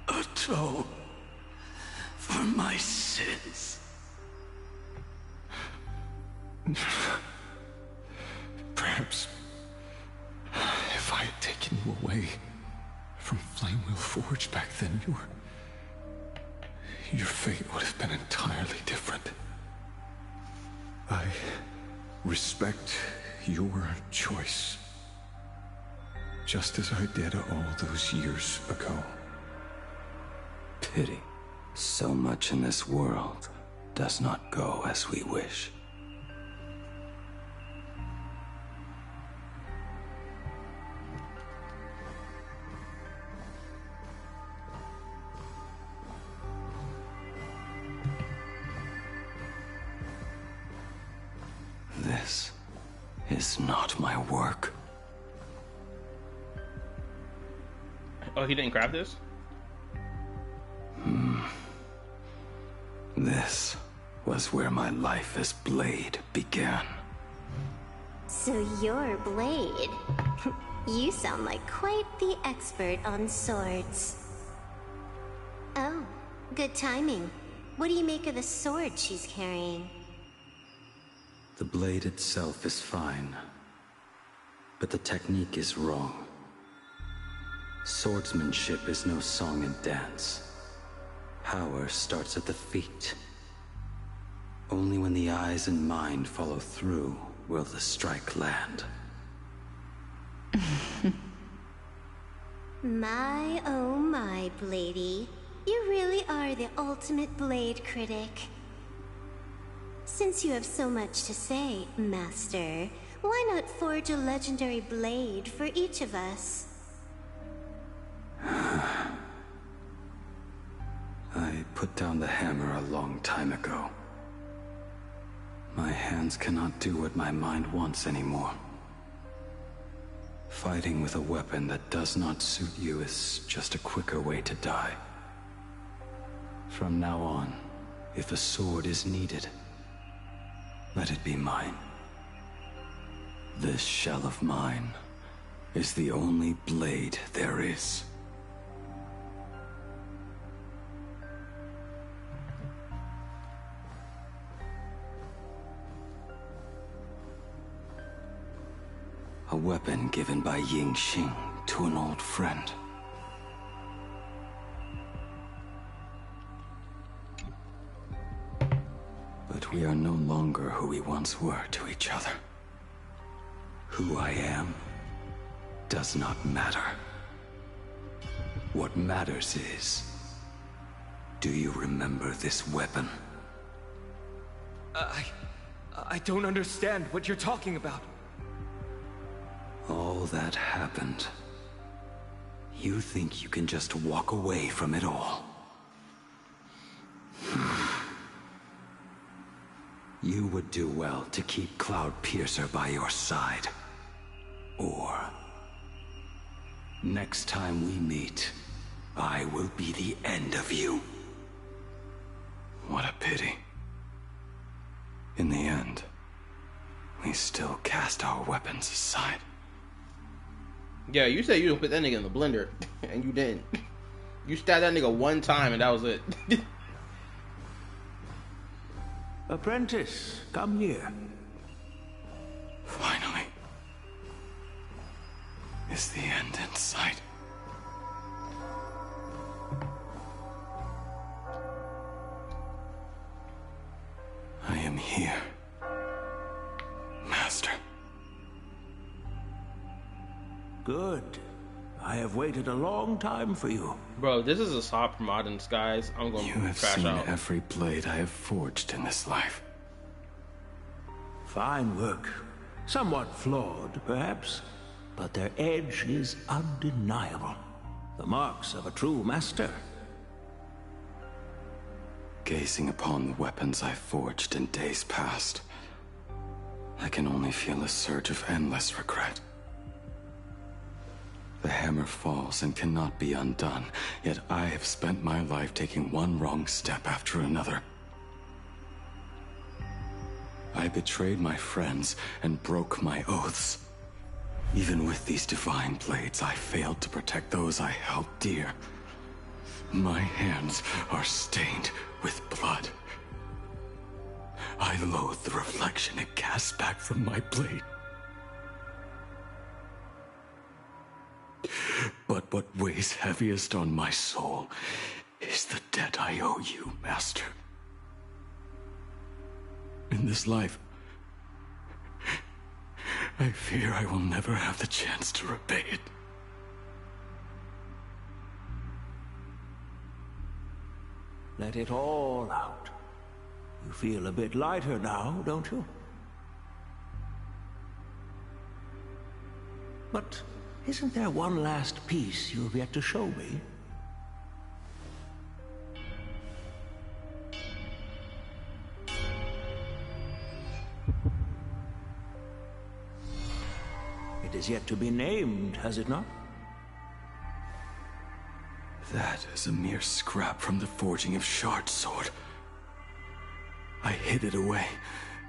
atone for my sins. Perhaps if I had taken you away from Flamewheel Forge back then, your fate would have been entirely different. I respect your choice, just as I did all those years ago. Pity. So much in this world does not go as we wish. This is not my work. Oh, he didn't craft this? This was where my life as Blade began. So you're Blade. You sound like quite the expert on swords. Oh, good timing. What do you make of the sword she's carrying? The blade itself is fine, but the technique is wrong. Swordsmanship is no song and dance. Power starts at the feet. Only when the eyes and mind follow through will the strike land. My, oh my, Bladey. You really are the ultimate blade critic. Since you have so much to say, Master, why not forge a legendary blade for each of us? I put down the hammer a long time ago. My hands cannot do what my mind wants anymore. Fighting with a weapon that does not suit you is just a quicker way to die. From now on, if a sword is needed, let it be mine. This shell of mine is the only blade there is. A weapon given by Ying Xing to an old friend. But we are no longer who we once were to each other. Who I am does not matter. What matters is, do you remember this weapon? I don't understand what you're talking about. All that happened. You think you can just walk away from it all? You would do well to keep Cloud Piercer by your side. Or, next time we meet, I will be the end of you. What a pity. In the end, we still cast our weapons aside. Yeah, you said you don't put that nigga in the blender, and you didn't. You stabbed that nigga one time, and that was it. Apprentice, come here. Finally. Is the end in sight? I am here, Master. Good. I have waited a long time for you. Bro, this is a soft mod in disguise. I'm going You to have crash seen out. every blade I have forged in this life. Fine work. Somewhat flawed, perhaps, but their edge is undeniable. The marks of a true master. Gazing upon the weapons I forged in days past, I can only feel a surge of endless regret. The hammer falls and cannot be undone, yet I have spent my life taking one wrong step after another. I betrayed my friends and broke my oaths. Even with these divine blades, I failed to protect those I held dear. My hands are stained with blood. I loathe the reflection it casts back from my blade. But what weighs heaviest on my soul is the debt I owe you, Master. In this life, I fear I will never have the chance to repay it. Let it all out. You feel a bit lighter now, don't you? But isn't there one last piece you've yet to show me? It is yet to be named, has it not? That is a mere scrap from the forging of Shard Sword. I hid it away,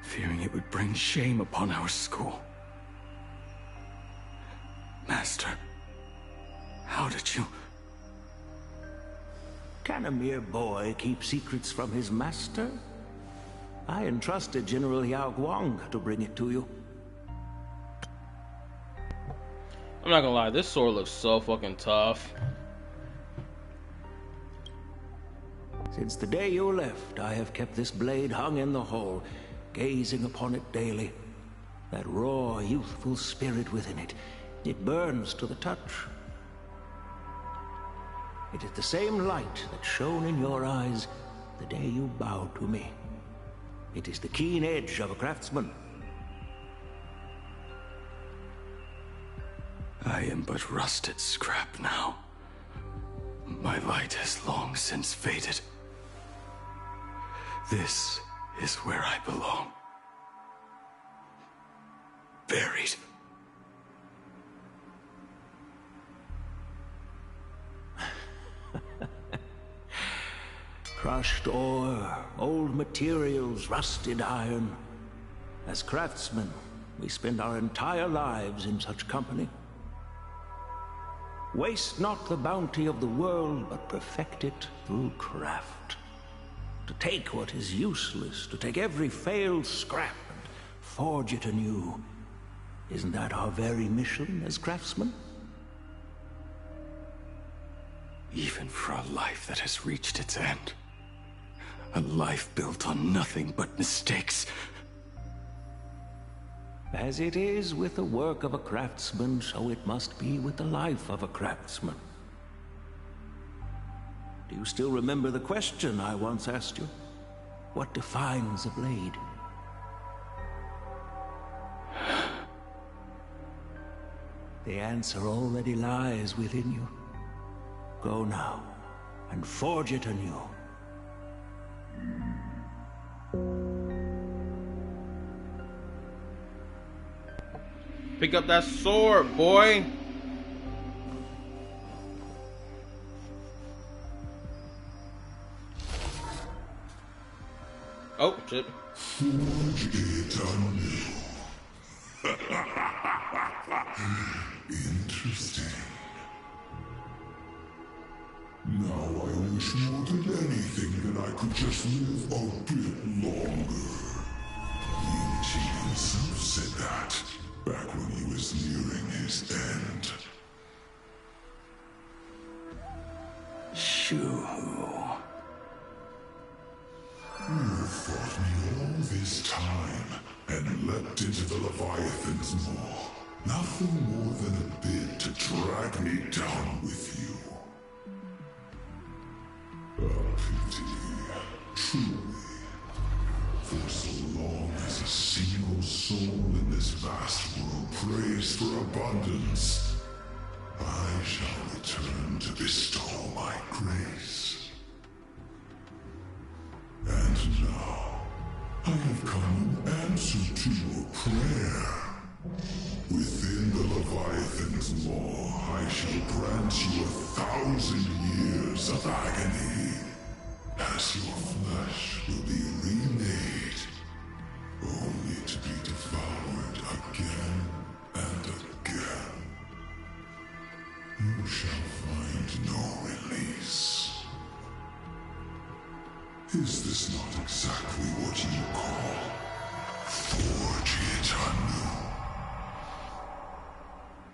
fearing it would bring shame upon our school. Master, how did you... Can a mere boy keep secrets from his master? I entrusted General Yao Guang to bring it to you. I'm not gonna lie, this sword looks so fucking tough. Since the day you left, I have kept this blade hung in the hall, gazing upon it daily. That raw, youthful spirit within it, it burns to the touch. It is the same light that shone in your eyes the day you bowed to me. It is the keen edge of a craftsman. I am but rusted scrap now. My light has long since faded. This is where I belong. Buried. Crushed ore, old materials, rusted iron. As craftsmen, we spend our entire lives in such company. Waste not the bounty of the world, but perfect it through craft. To take what is useless, to take every failed scrap and forge it anew. Isn't that our very mission as craftsmen? Even for a life that has reached its end. A life built on nothing but mistakes. As it is with the work of a craftsman, so it must be with the life of a craftsman. Do you still remember the question I once asked you? What defines a blade? The answer already lies within you. Go now, and forge it anew. Pick up that sword, boy. Oh, shit. Forge it anew. Interesting. Now I wish more than anything that I could just live a bit longer. Yin Qi himself said that back when he was nearing his end. Shoo. You fought me all this time and leapt into the Leviathan's maw. Nothing more than a bid to drag me down with you. A pity, truly. For so long as a single soul in this vast world prays for abundance, I shall return to bestow my grace. And now, I have come in answer to your prayer. Within the Leviathan's maw, I shall grant you 1,000 years of agony, as your flesh will be remade, only to be devoured again and again. You shall find no release. Is this not exactly what you call forge it anew?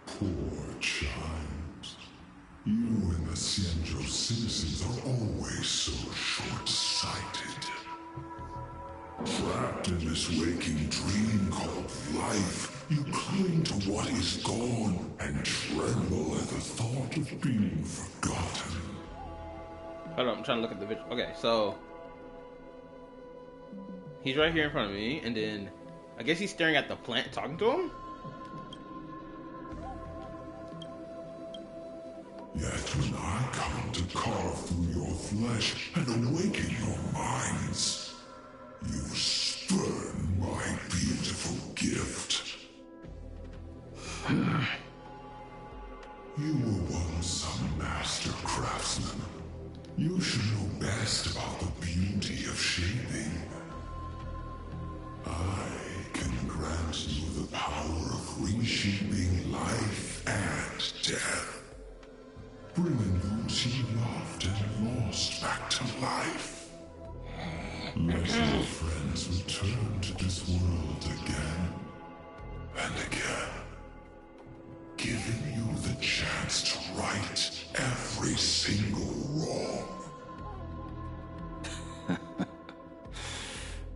Poor child. You and the Cienjo citizens are always so short-sighted. Trapped in this waking dream called life, you cling to what is gone and tremble at the thought of being forgotten. Hold on, I'm trying to look at the video. Okay, so he's right here in front of me, and then I guess he's staring at the plant talking to him? Yet when I come to carve through your flesh and awaken your minds, you spurn my beautiful gift. You were once a master craftsman. You should know best about the beauty of shaping. I can grant you the power of reshaping life and death. Bringing those you loved and lost back to life. Let your friends return to this world again and again, giving you the chance to right every single wrong.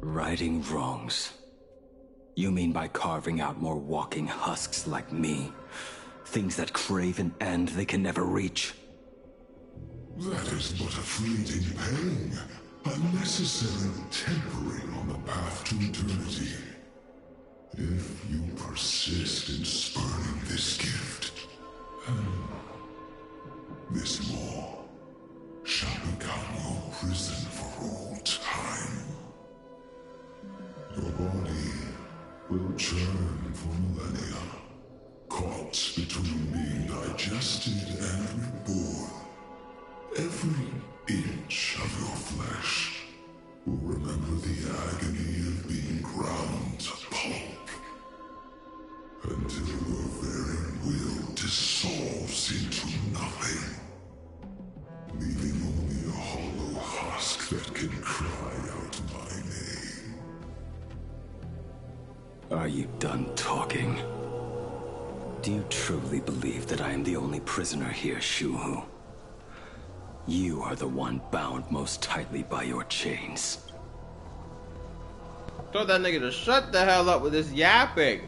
Righting wrongs. You mean by carving out more walking husks like me? Things that crave an end they can never reach? That is but a fleeting pang, a necessary tempering on the path to eternity. If you persist in spurning this gift, this maw shall become your prison for all time. Your body will churn for millennia, caught between being digested and reborn. Every inch of your flesh will remember the agony of being ground to pulp, until your very will dissolves into nothing, leaving only a hollow husk that can cry out my name. Are you done talking? Do you truly believe that I am the only prisoner here, Shuhu? You are the one bound most tightly by your chains. Told that nigga to shut the hell up with this yapping.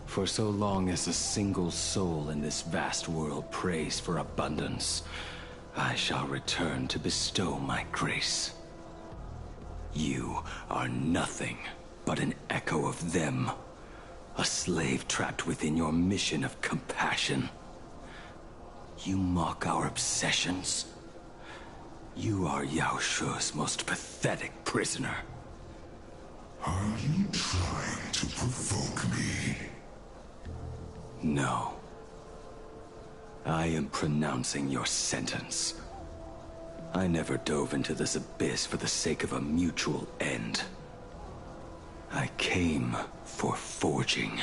For so long as a single soul in this vast world prays for abundance, I shall return to bestow my grace. You are nothing but an echo of them. A slave trapped within your mission of compassion. You mock our obsessions. You are Yao Shu's most pathetic prisoner. Are you trying to provoke me? No. I am pronouncing your sentence. I never dove into this abyss for the sake of a mutual end. I came for forging.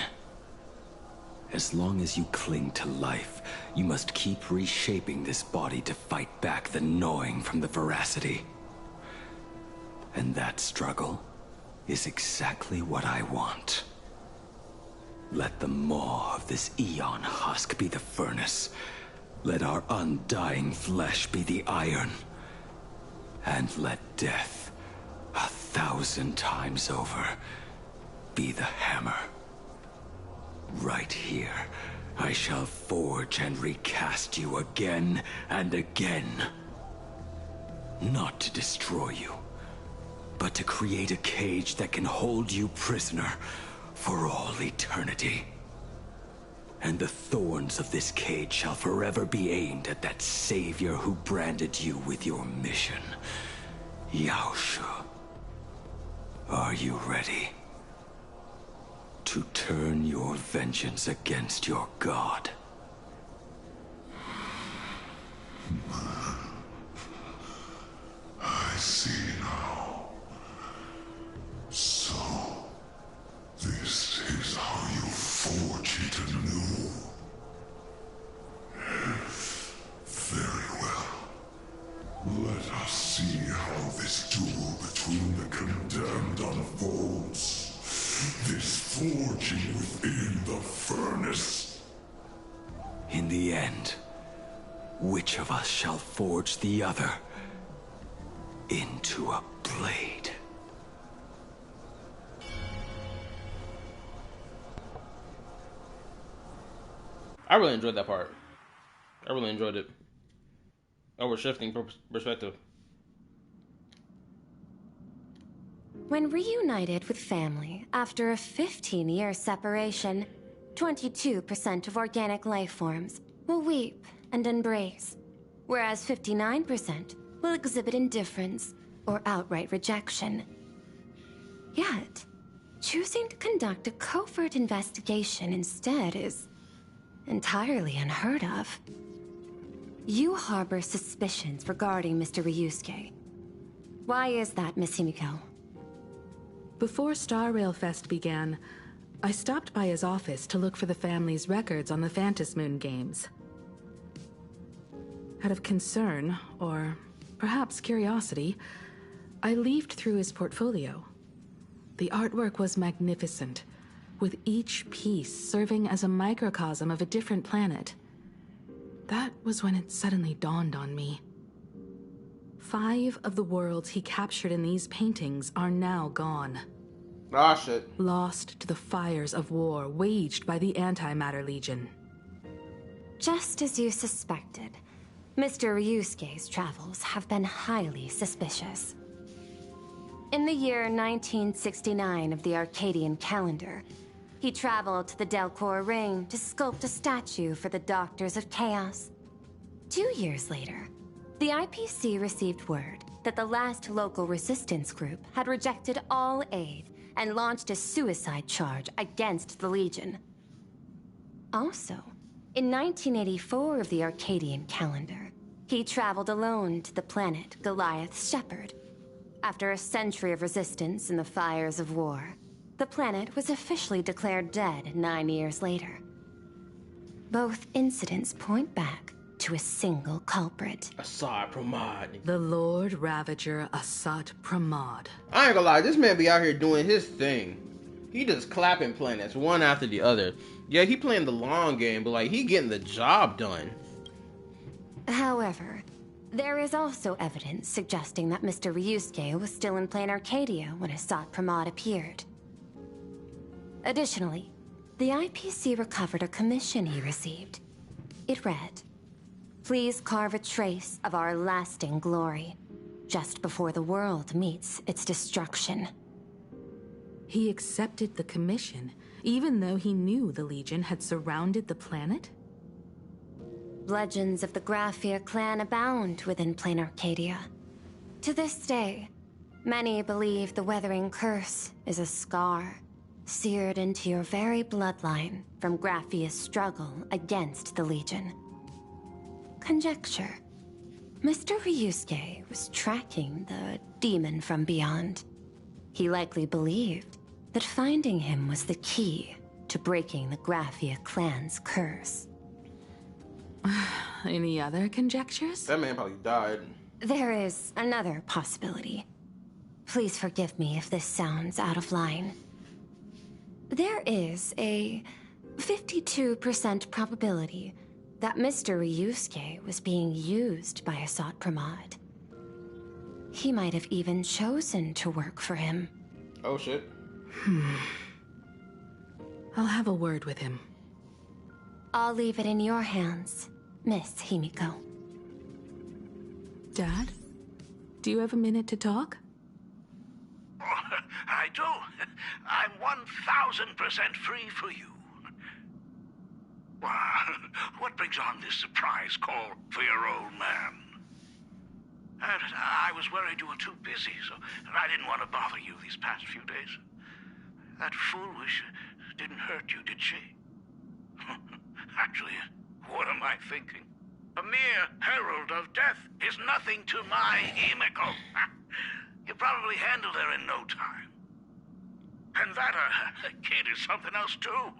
As long as you cling to life, you must keep reshaping this body to fight back the gnawing from the veracity. And that struggle is exactly what I want. Let the maw of this Eon husk be the furnace. Let our undying flesh be the iron. And let death, 1,000 times over, be the hammer. Right here, I shall forge and recast you again and again. Not to destroy you, but to create a cage that can hold you prisoner for all eternity. and the thorns of this cage shall forever be aimed at that savior who branded you with your mission. Yaosha. Are you ready to turn your vengeance against your god? I see now. So, this is how you forge it anew. Very well. Let us see how this duel between the condemned unfolds. This forging within the furnace. In the end, which of us shall forge the other into a blade? I really enjoyed that part. I really enjoyed it. Oh, we're shifting perspective. When reunited with family after a 15-year separation, 22% of organic life forms will weep and embrace, whereas 59% will exhibit indifference or outright rejection. Yet, choosing to conduct a covert investigation instead is entirely unheard of. You harbor suspicions regarding Mr. Ryusuke. Why is that, Miss Himiko? Before Star Rail Fest began, I stopped by his office to look for the family's records on the Phantom Moon games. Out of concern, or perhaps curiosity, I leafed through his portfolio. The artwork was magnificent, with each piece serving as a microcosm of a different planet. That was when it suddenly dawned on me. 5 of the worlds he captured in these paintings are now gone. Ah, shit. Lost to the fires of war waged by the Antimatter Legion. Just as you suspected, Mr. Ryusuke's travels have been highly suspicious. In the year 1969 of the Arcadian calendar, he traveled to the Delcor Ring to sculpt a statue for the Doctors of Chaos. 2 years later, the IPC received word that the last local resistance group had rejected all aid and launched a suicide charge against the Legion. Also, in 1984 of the Arcadian calendar, he traveled alone to the planet Goliath's Shepherd. After a century of resistance in the fires of war, the planet was officially declared dead 9 years later. Both incidents point back to a single culprit. Assad Pramod. The Lord Ravager Assad Pramod. I ain't gonna lie, this man be out here doing his thing. He just clapping planets one after the other. Yeah, he playing the long game, but like he getting the job done. However, there is also evidence suggesting that Mr. Ryusuke was still in Plane Arcadia when Assad Pramod appeared. Additionally, the IPC recovered a commission he received. It read, "Please carve a trace of our lasting glory, just before the world meets its destruction." He accepted the commission, even though he knew the Legion had surrounded the planet? Legends of the Graphia clan abound within Plane Arcadia. To this day, many believe the Weathering Curse is a scar seared into your very bloodline from Graphia's struggle against the Legion. Conjecture. Mr. Ryusuke was tracking the demon from beyond. He likely believed that finding him was the key to breaking the Graphia clan's curse. Any other conjectures? That man probably died. There is another possibility. Please forgive me if this sounds out of line. There is a 52% probability that Mr. Ryusuke was being used by Assad Pramod. He might have even chosen to work for him. Oh shit. I'll have a word with him. I'll leave it in your hands, Miss Himiko. Dad? Do you have a minute to talk? I do. I'm 1000% free for you. What brings on this surprise call for your old man? I was worried you were too busy, so I didn't want to bother you these past few days. That foolish didn't hurt you, did she? Actually, what am I thinking? A mere herald of death is nothing to my Himiko. You probably handled her in no time. And that kid is something else, too.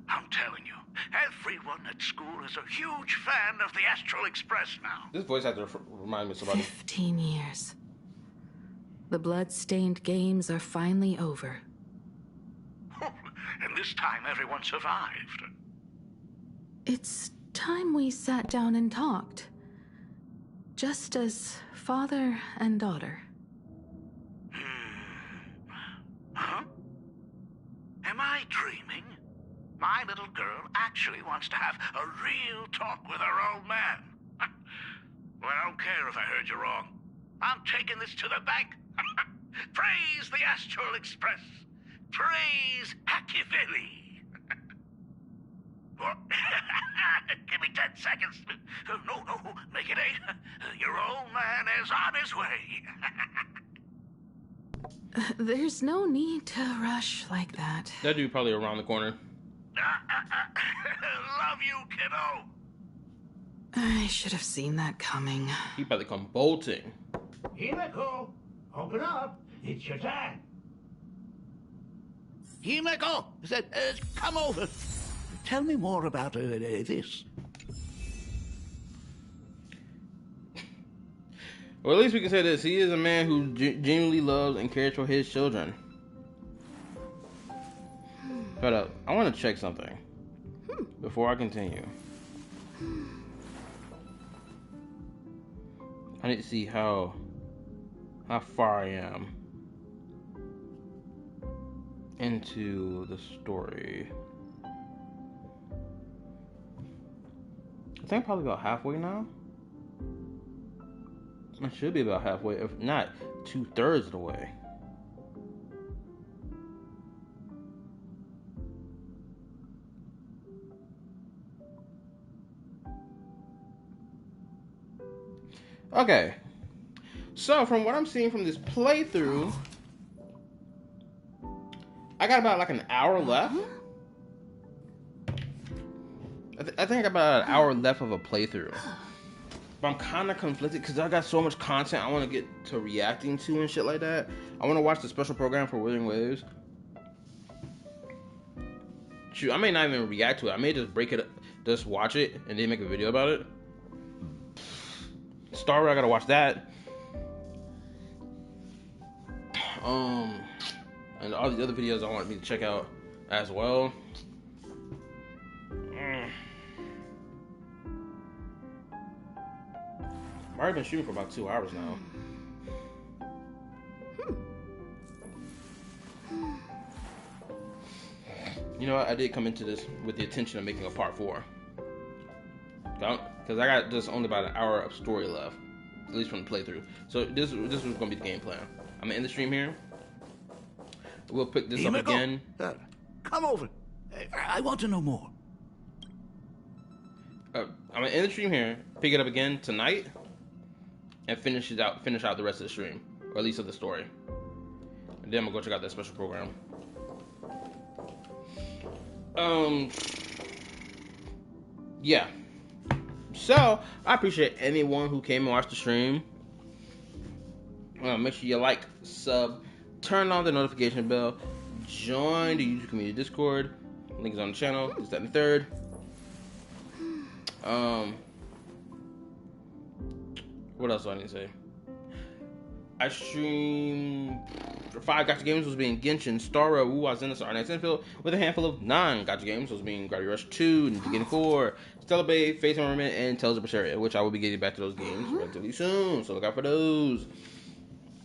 I'm telling you, everyone at school is a huge fan of the Astral Express now. This voice actor reminds me of somebody. 15 years. The blood-stained games are finally over. And this time everyone survived. It's time we sat down and talked. Just as father and daughter. Huh? Am I dreaming? My little girl actually wants to have a real talk with her old man. Well, I don't care if I heard you wrong. I'm taking this to the bank. Praise the Astral Express. Praise Hackivili. Give me 10 seconds. No, make it 8. Your old man is on his way. There's no need to rush like that. That dude probably around the corner. Love you, kiddo. I should have seen that coming. He about to come bolting. Himiko, open up. It's your time. Himiko, said, come over. Tell me more about this. Well, at least we can say this. He is a man who genuinely loves and cares for his children. Hold up. I want to check something before I continue. I need to see how far I am into the story. I think probably about halfway now. I should be about halfway, if not 2/3 of the way. Okay. So from what I'm seeing from this playthrough, I got about like an hour left. I think I got about an hour left of a playthrough. But I'm kind of conflicted because I got so much content I want to get to reacting to and shit like that. I want to watch the special program for Withering Waves. Shoot, I may not even react to it. I may just break it up, just watch it, and then make a video about it. Star Wars, I gotta watch that. And all the other videos I want me to check out as well. I've already been shooting for about 2 hours now. You know what? I did come into this with the intention of making a part 4. Because I got just only about an hour of story left. At least from the playthrough. So this was going to be the game plan. I'm going to end the stream here. We'll pick this up again. Come over. I want to know more. I'm going to end the stream here. Pick it up again tonight. And finish out the rest of the stream. Or at least of the story. And then I'm going to go check out that special program. Yeah. So, I appreciate anyone who came and watched the stream. Make sure you like, sub, turn on the notification bell, join the YouTube community Discord. Link is on the channel. This, that, and the third. What else do I need to say? I stream 5 gacha games, those being Genshin, Starra, Wuwa, Zeniths, R9 Sinfield, with a handful of non-gacha games, those being Gravity Rush 2, Ninja Gaiden 4, Stellar Bay, Faith and Mermaid, and Tales of Berseria, which I will be getting back to those games relatively soon, so look out for those.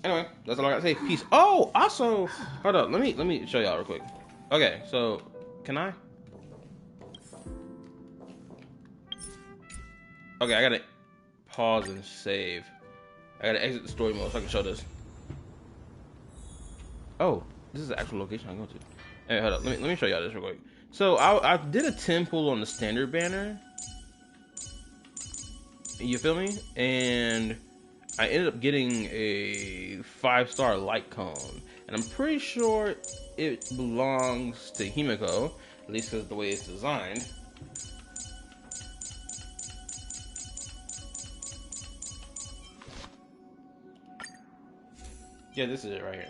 Anyway, that's all I gotta say. Peace. Oh, also, hold up, let me show y'all real quick. Okay, so, can I? Okay, I gotta pause and save. I gotta exit the story mode so I can show this. Oh, this is the actual location I'm going to. Hey, hold up. Let me show y'all this real quick. So I did a 10 pull on the standard banner. You feel me? And I ended up getting a 5-star light cone, and I'm pretty sure it belongs to Himiko, at least because the way it's designed. Yeah, this is it right here.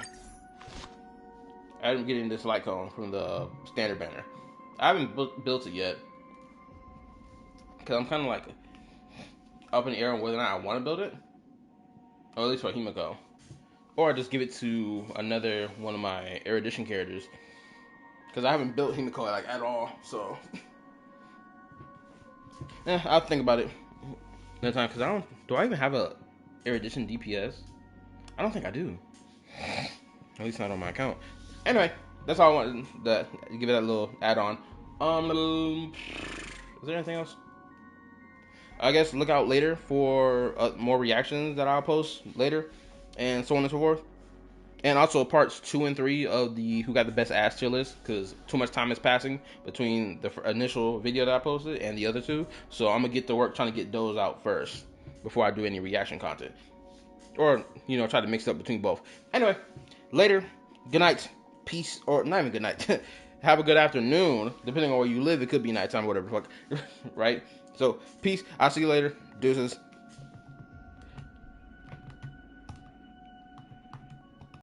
I'm getting this light cone from the standard banner. I haven't built it yet because I'm kind of like up in the air on whether or not I want to build it, or at least for Himiko, or just give it to another one of my erudition characters because I haven't built Himiko like at all. So I'll think about it next time because do I even have a erudition DPS? I don't think I do. At least not on my account. Anyway, that's all I wanted to give it that little add-on. Is there anything else? I guess look out later for more reactions that I'll post later, and so on and so forth. And also parts 2 and 3 of the Who Got the Best Ass tier list, because too much time is passing between the initial video that I posted and the other two. So I'm gonna get to work trying to get those out first before I do any reaction content, or try to mix it up between both. Anyway, later. Good night, peace, or not even good night. Have a good afternoon, depending on where you live. It could be nighttime, whatever the fuck, right? So peace. I'll see you later. Deuces.